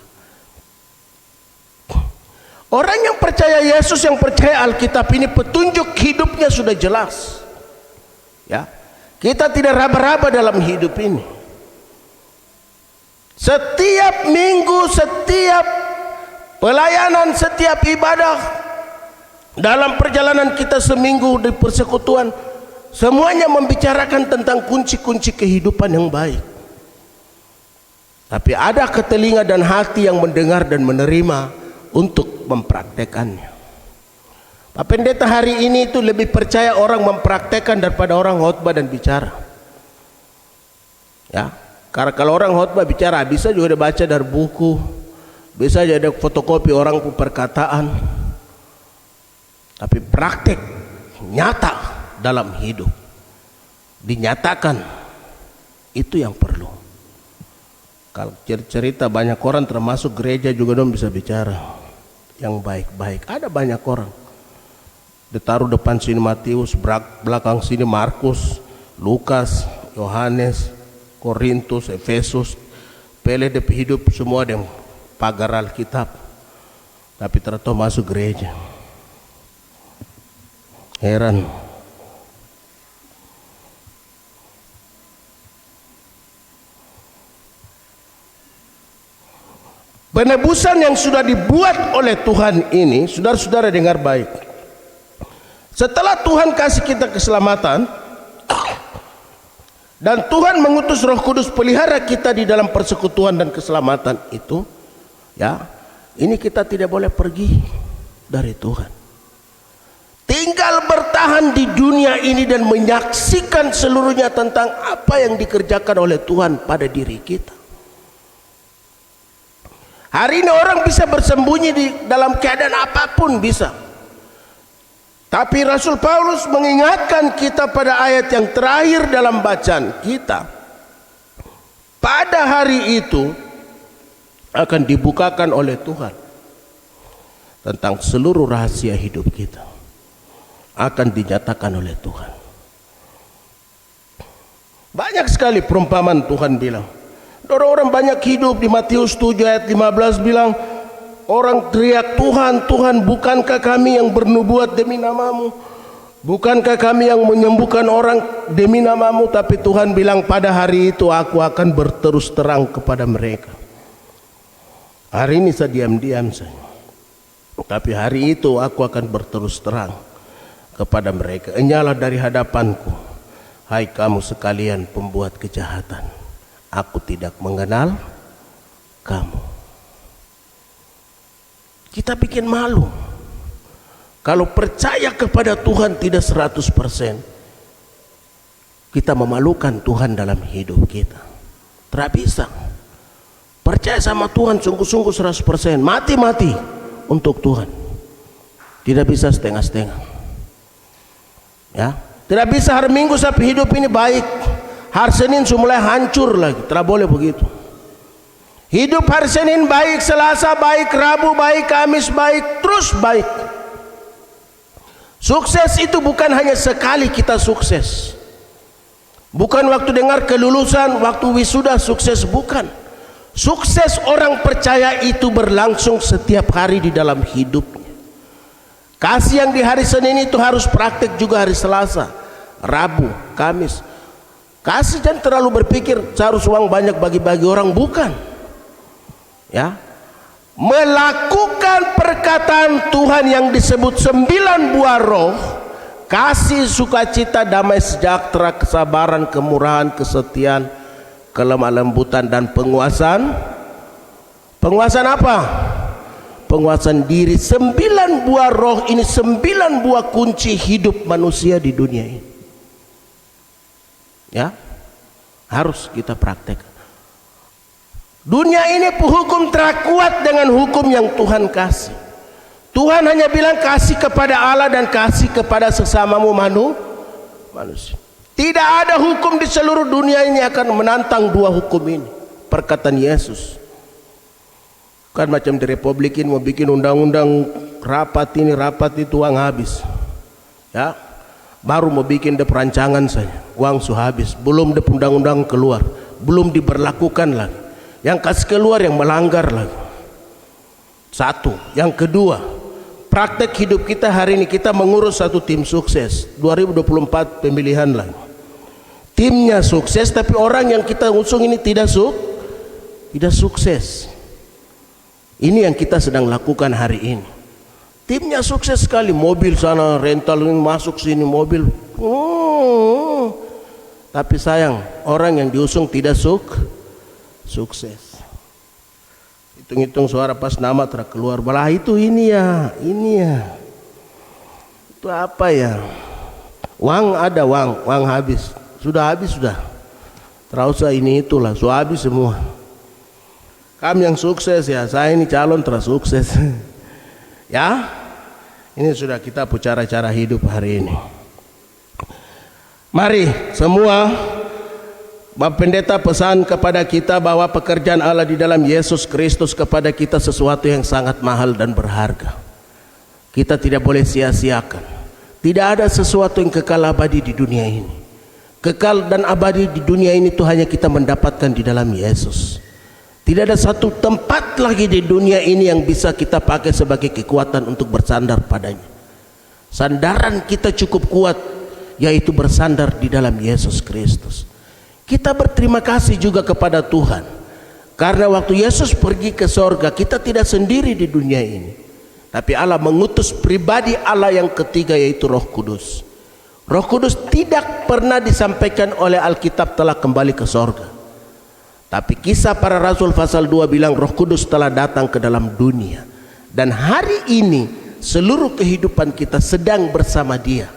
Orang yang percaya Yesus, yang percaya Alkitab ini, petunjuk hidupnya sudah jelas. Ya, kita tidak raba-raba dalam hidup ini. Setiap minggu, setiap pelayanan, setiap ibadah, dalam perjalanan kita seminggu di persekutuan, semuanya membicarakan tentang kunci-kunci kehidupan yang baik. Tapi ada telinga dan hati yang mendengar dan menerima untuk mempraktekannya. Pak Pendeta hari ini itu lebih percaya orang mempraktekkan daripada orang khotbah dan bicara. Ya, karena kalau orang khotbah bicara bisa juga dibaca dari buku, bisa jadi fotokopi orang perkataan. Tapi praktek nyata dalam hidup dinyatakan, itu yang perlu. Kalau cerita banyak orang, termasuk gereja juga dong bisa bicara yang baik-baik. Ada banyak orang ditaruh depan sini Matius, belakang sini Markus, Lukas, Yohanes, Korintus, Efesus, pele de hidup semua yang pagar Alkitab, tapi ternyata masuk gereja. Heran. Penebusan yang sudah dibuat oleh Tuhan ini, saudara-saudara dengar baik. Setelah Tuhan kasih kita keselamatan dan Tuhan mengutus Roh Kudus pelihara kita di dalam persekutuan dan keselamatan itu, ya, Ini kita tidak boleh pergi dari Tuhan. Tinggal bertahan di dunia ini dan menyaksikan seluruhnya tentang apa yang dikerjakan oleh Tuhan pada diri kita. Hari ini orang bisa bersembunyi di dalam keadaan apapun bisa. Tapi Rasul Paulus mengingatkan kita pada ayat yang terakhir dalam bacaan kita. Pada hari itu akan dibukakan oleh Tuhan tentang seluruh rahasia hidup kita. Akan dinyatakan oleh Tuhan. Banyak sekali perumpamaan Tuhan bilang. Orang-orang banyak hidup di Matius 7 ayat 15 bilang, orang teriak, Tuhan, Tuhan, bukankah kami yang bernubuat demi namamu? Bukankah kami yang menyembuhkan orang demi namamu? Tapi Tuhan bilang, pada hari itu aku akan berterus terang kepada mereka. Hari ini saya diam-diam saja. Tapi hari itu aku akan berterus terang kepada mereka. Enyalah dari hadapanku, hai kamu sekalian pembuat kejahatan. Aku tidak mengenal kamu. Kita bikin malu kalau percaya kepada Tuhan tidak 100%. Kita memalukan Tuhan dalam hidup kita. Tidak bisa. Percaya sama Tuhan sungguh-sungguh 100%. Mati-mati untuk Tuhan. Tidak bisa setengah-setengah. Ya, tidak bisa hari Minggu sampai hidup ini baik, hari Senin mulai hancur lagi. Tidak boleh begitu. Hidup hari Senin baik, Selasa baik, Rabu baik, Kamis baik, terus baik. Sukses itu bukan hanya sekali kita sukses. Bukan waktu dengar kelulusan, waktu wisuda sukses, bukan. Sukses orang percaya itu berlangsung setiap hari di dalam hidupnya. Kasih yang di hari Senin itu harus praktek juga hari Selasa, Rabu, Kamis. Kasih jangan terlalu berpikir harus uang banyak bagi-bagi orang, bukan. Ya, melakukan perkataan Tuhan yang disebut 9 buah roh, kasih, sukacita, damai, sejahtera, kesabaran, kemurahan, kesetiaan, kelemah lembutan, dan penguasaan. Penguasaan apa? Penguasaan diri. 9 buah roh ini 9 buah kunci hidup manusia di dunia ini. Ya, harus kita praktekkan. Dunia ini hukum terkuat dengan hukum yang Tuhan kasih. Tuhan hanya bilang kasih kepada Allah dan kasih kepada sesamamu manusia. Tidak ada hukum di seluruh dunia ini akan menantang dua hukum ini. Perkataan Yesus. Kan macam di Republik ini mau bikin undang-undang rapat ini rapat itu uang habis. Ya, baru mau bikin de perancangan saja uang sudah habis, belum de undang-undang keluar, belum diberlakukan lagi. Yang kasih keluar yang melanggar lagi. Satu. Yang kedua, praktek hidup kita hari ini kita mengurus satu tim sukses. 2024 pemilihan lagi. Timnya sukses tapi orang yang kita usung ini tidak sukses. Ini yang kita sedang lakukan hari ini. Timnya sukses sekali, mobil sana rental ini masuk sini mobil. Tapi sayang, orang yang diusung tidak sukses. Hitung-hitung suara pas nama terkeluar, balah itu ini ya. Itu apa ya? Uang ada, uang habis. Sudah habis sudah. Terus ini itulah, sudah habis semua. Kami yang sukses ya, saya ini calon tersukses. Ya, ini sudah kita bicara cara hidup hari ini. Mari semua, Bapak Pendeta pesan kepada kita bahwa pekerjaan Allah di dalam Yesus Kristus kepada kita sesuatu yang sangat mahal dan berharga. Kita tidak boleh sia-siakan. Tidak ada sesuatu yang kekal abadi di dunia ini. Kekal dan abadi di dunia ini itu hanya kita mendapatkan di dalam Yesus. Tidak ada satu tempat lagi di dunia ini yang bisa kita pakai sebagai kekuatan untuk bersandar padanya. Sandaran kita cukup kuat, yaitu bersandar di dalam Yesus Kristus. Kita berterima kasih juga kepada Tuhan, karena waktu Yesus pergi ke sorga, kita tidak sendiri di dunia ini, tapi Allah mengutus pribadi Allah yang ketiga, yaitu Roh Kudus. Roh Kudus tidak pernah disampaikan oleh Alkitab telah kembali ke sorga. Tapi Kisah Para Rasul pasal 2 bilang Roh Kudus telah datang ke dalam dunia. Dan hari ini seluruh kehidupan kita sedang bersama Dia.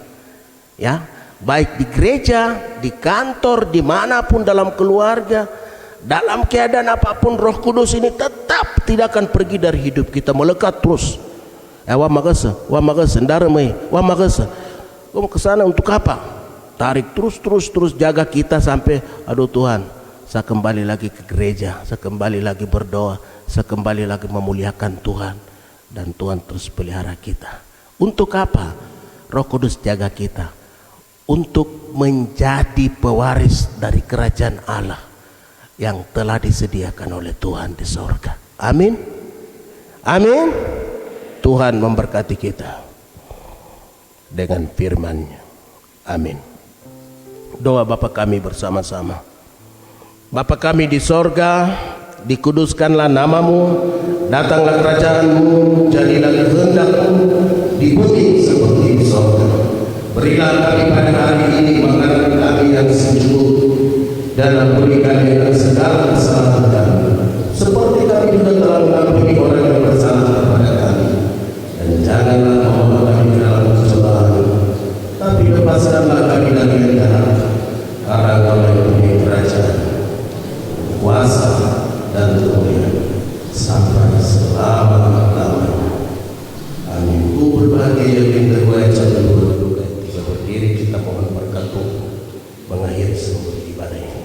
Ya, baik di gereja, di kantor, dimanapun dalam keluarga, dalam keadaan apapun, Roh Kudus ini tetap tidak akan pergi dari hidup kita, melekat terus. Wa magasa, ndara mai, wa magasa. Kamu kesana untuk apa? Tarik terus jaga kita sampai, aduh Tuhan, saya kembali lagi ke gereja, saya kembali lagi berdoa, saya kembali lagi memuliakan Tuhan, dan Tuhan terus pelihara kita. Untuk apa? Roh Kudus jaga kita untuk menjadi pewaris dari kerajaan Allah yang telah disediakan oleh Tuhan di sorga. Amin. Amin. Tuhan memberkati kita dengan firman-Nya. Amin. Doa Bapa kami bersama-sama. Bapa kami di sorga, dikuduskanlah namamu, datanglah kerajaan-Mu, jadilah kehendak-Mu di bumi seperti di sorga. Berilah kami pada hari ini makanan kami yang secukup, dan ampuni kami akan segala kesalahan kami, seperti kami juga telah mengampuni orang yang bersalah kepada kami. Dan janganlah membawa kami dalam pencobaan, tapi lepaskanlah kami dari yang jahat, karena Engkau yang mempunyai kerajaan, kuasa, dan kemuliaan sampai selama-lamanya. Amin. Ku berbahagia yang kedua yang satu dua tiga berdiri, kita mohon berkat Tuhan mengakhiri seluruh ibadah ini.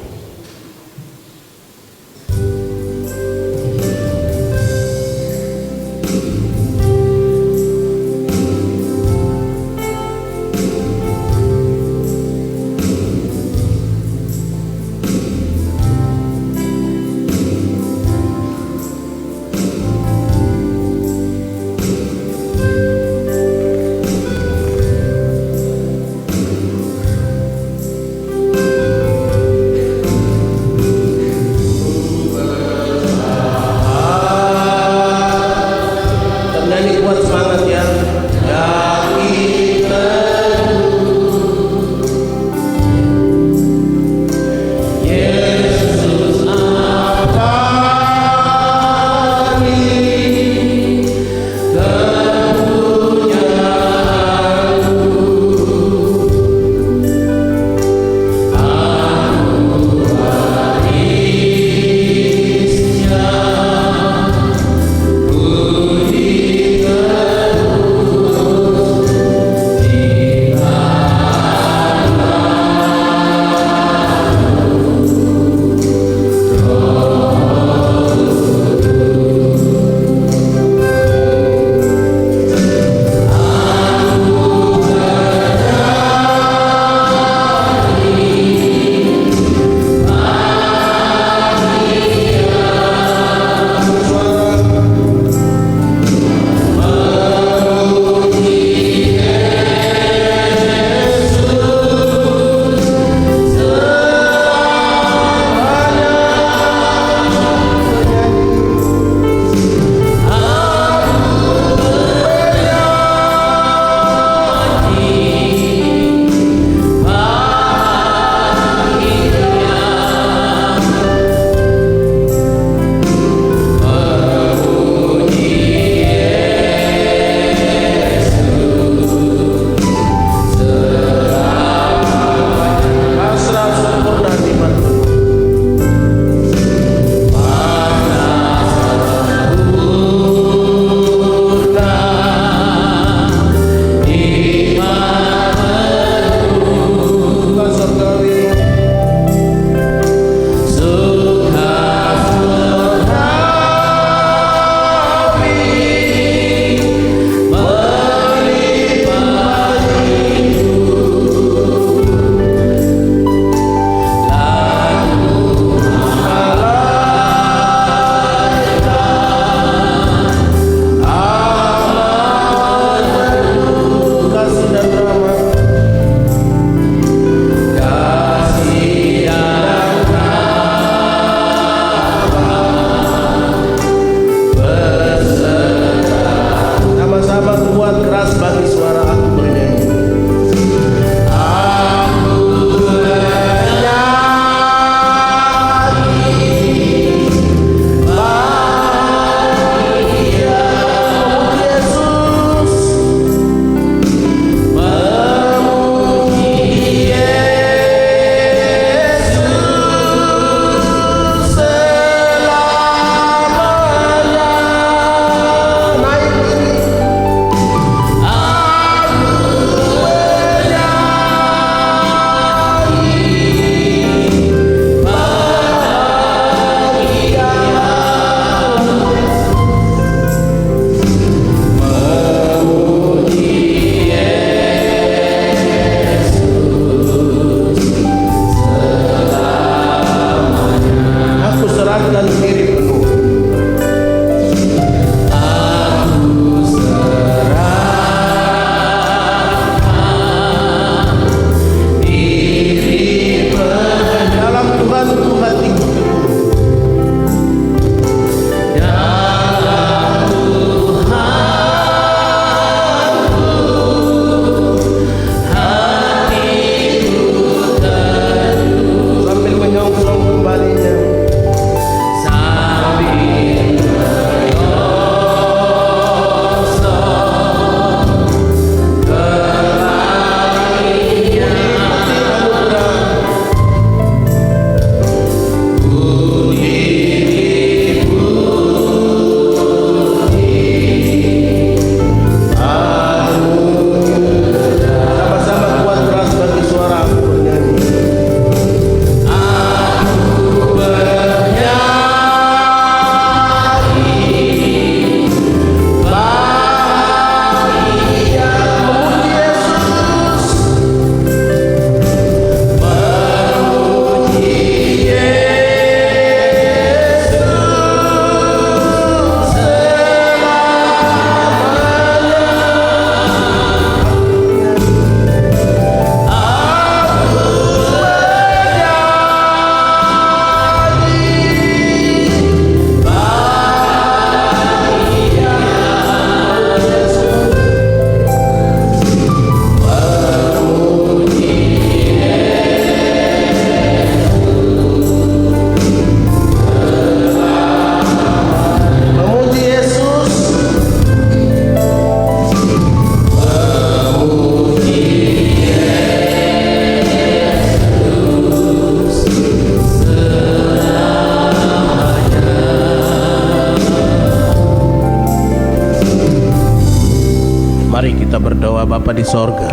di sorga,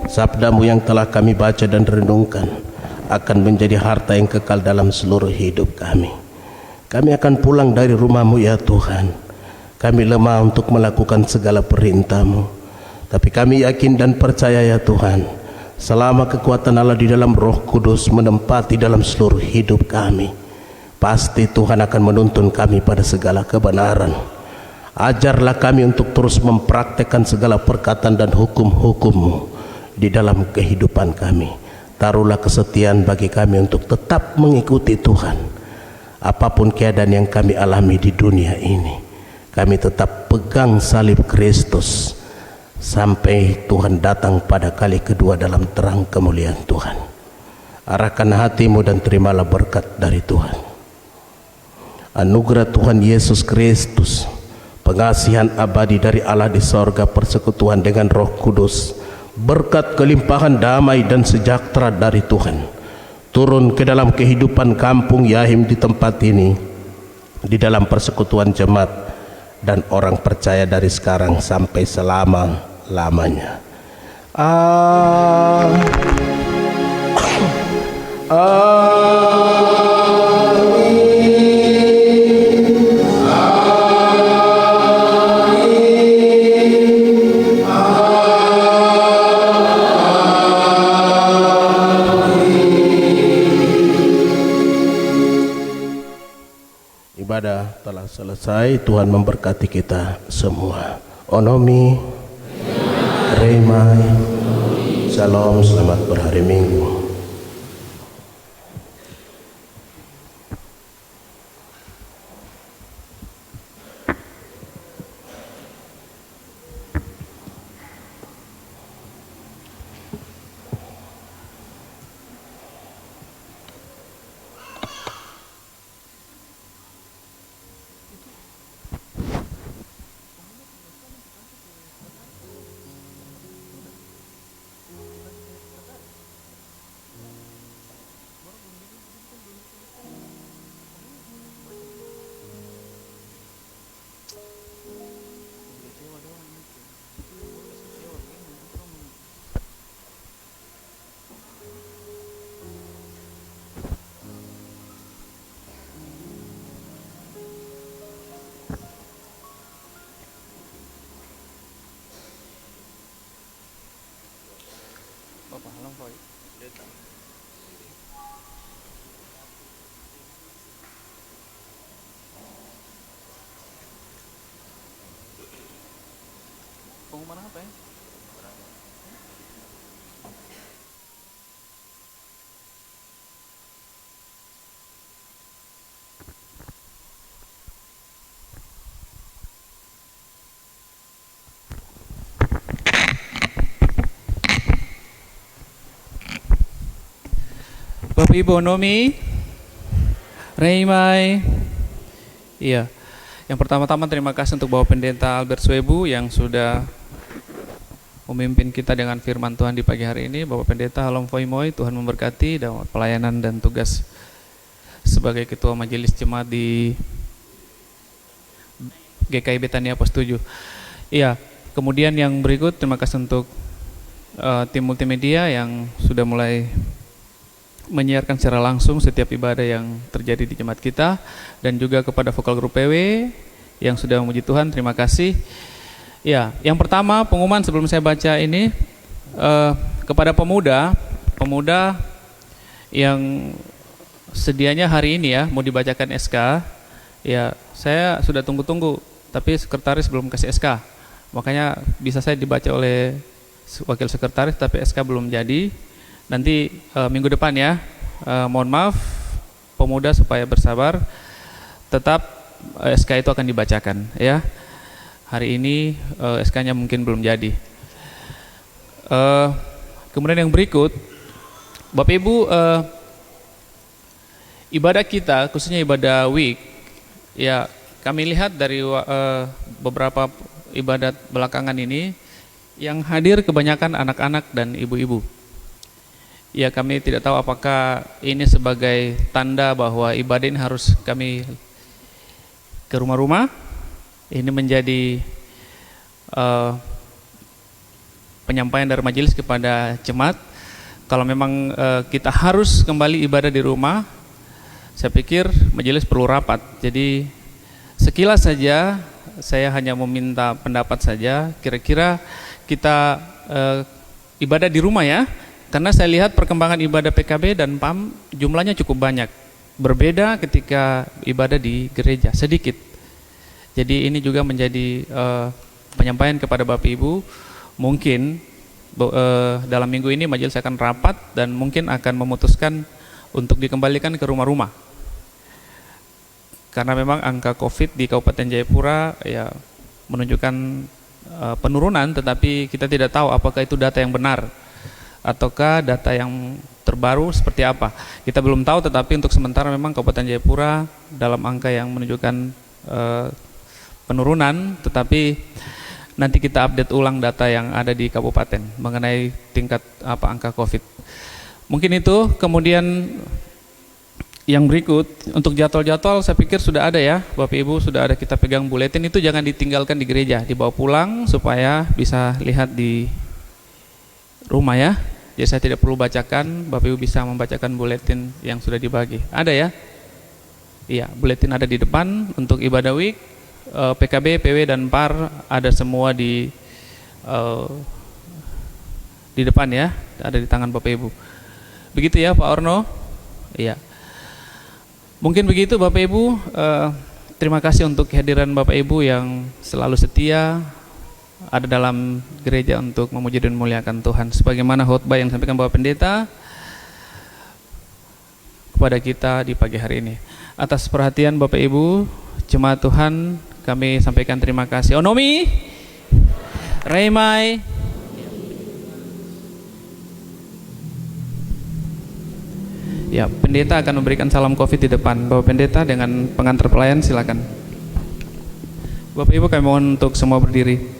sabdamu yang telah kami baca dan renungkan akan menjadi harta yang kekal dalam seluruh hidup kami. Kami akan pulang dari rumah-Mu ya Tuhan. Kami lemah untuk melakukan segala perintah-Mu, tapi kami yakin dan percaya ya Tuhan, selama kekuatan Allah di dalam Roh Kudus menempati dalam seluruh hidup kami, pasti Tuhan akan menuntun kami pada segala kebenaran. Ajarlah kami untuk terus mempraktekkan segala perkataan dan hukum-hukum-Mu di dalam kehidupan kami. Taruhlah kesetiaan bagi kami untuk tetap mengikuti Tuhan. Apapun keadaan yang kami alami di dunia ini, kami tetap pegang salib Kristus sampai Tuhan datang pada kali kedua dalam terang kemuliaan Tuhan. Arahkan hatimu dan terimalah berkat dari Tuhan. Anugerah Tuhan Yesus Kristus, pengasihan abadi dari Allah di sorga, persekutuan dengan Roh Kudus, berkat kelimpahan damai dan sejahtera dari Tuhan turun ke dalam kehidupan kampung Yahim di tempat ini, di dalam persekutuan jemaat dan orang percaya dari sekarang sampai selama-lamanya. Ibadah telah selesai. Tuhan memberkati kita semua. Onomi, Remai, Shalom, selamat berhari Minggu. Pengumuman apa ya? Bapak Ibu Onomi, Remai, iya. Yang pertama-tama terima kasih untuk Bapak Pendeta Albert Swebu yang sudah memimpin kita dengan firman Tuhan di pagi hari ini. Bapak Pendeta Halom Foimoy, Tuhan memberkati dalam pelayanan dan tugas sebagai Ketua Majelis Jemaat di GKI Betania Pos 7. Iya, kemudian yang berikut terima kasih untuk tim multimedia yang sudah mulai menyiarkan secara langsung setiap ibadah yang terjadi di jemaat kita, dan juga kepada vokal grup PW yang sudah memuji Tuhan, terima kasih. Ya, yang pertama pengumuman sebelum saya baca ini kepada pemuda yang sedianya hari ini ya mau dibacakan SK. Ya, saya sudah tunggu-tunggu tapi sekretaris belum kasih SK. Makanya bisa saya dibaca oleh wakil sekretaris tapi SK belum jadi. Nanti minggu depan ya, mohon maaf pemuda supaya bersabar, tetap SK itu akan dibacakan ya. Hari ini SK-nya mungkin belum jadi. Kemudian yang berikut, Bapak Ibu, ibadah kita khususnya ibadah week, ya kami lihat dari beberapa ibadat belakangan ini yang hadir kebanyakan anak-anak dan ibu-ibu. Ya, kami tidak tahu apakah ini sebagai tanda bahwa ibadah ini harus kami ke rumah-rumah. Ini menjadi penyampaian dari majelis kepada jemaat, kalau memang kita harus kembali ibadah di rumah, saya pikir majelis perlu rapat. Jadi sekilas saja saya hanya meminta pendapat saja, kira-kira kita ibadah di rumah ya, karena saya lihat perkembangan ibadah PKB dan PAM jumlahnya cukup banyak. Berbeda ketika ibadah di gereja, sedikit. Jadi ini juga menjadi penyampaian kepada Bapak Ibu. Mungkin dalam minggu ini majelis akan rapat dan mungkin akan memutuskan untuk dikembalikan ke rumah-rumah. Karena memang angka COVID di Kabupaten Jayapura ya menunjukkan penurunan, tetapi kita tidak tahu apakah itu data yang benar ataukah data yang terbaru seperti apa. Kita belum tahu, tetapi untuk sementara memang Kabupaten Jayapura dalam angka yang menunjukkan penurunan, tetapi nanti kita update ulang data yang ada di kabupaten mengenai tingkat angka COVID. Mungkin itu. Kemudian yang berikut, untuk jadwal-jadwal saya pikir sudah ada ya, Bapak Ibu sudah ada, kita pegang buletin itu, jangan ditinggalkan di gereja, dibawa pulang supaya bisa lihat di rumah ya. Jadi saya tidak perlu bacakan, Bapak Ibu bisa membacakan buletin yang sudah dibagi. Ada ya? Iya, buletin ada di depan untuk ibadah week, PKB, PW dan PAR ada semua di depan ya, ada di tangan Bapak Ibu. Begitu ya Pak Orno? Iya. Mungkin begitu Bapak Ibu. Terima kasih untuk kehadiran Bapak Ibu yang selalu setia ada dalam gereja untuk memuji dan memuliakan Tuhan. Sebagaimana khotbah yang disampaikan Bapak Pendeta kepada kita di pagi hari ini. Atas perhatian Bapak Ibu, jemaat Tuhan, kami sampaikan terima kasih. Onomi, Reimai. Ya, pendeta akan memberikan salam COVID di depan. Bapak Pendeta dengan pengantar pelayan silakan. Bapak Ibu kami mohon untuk semua berdiri.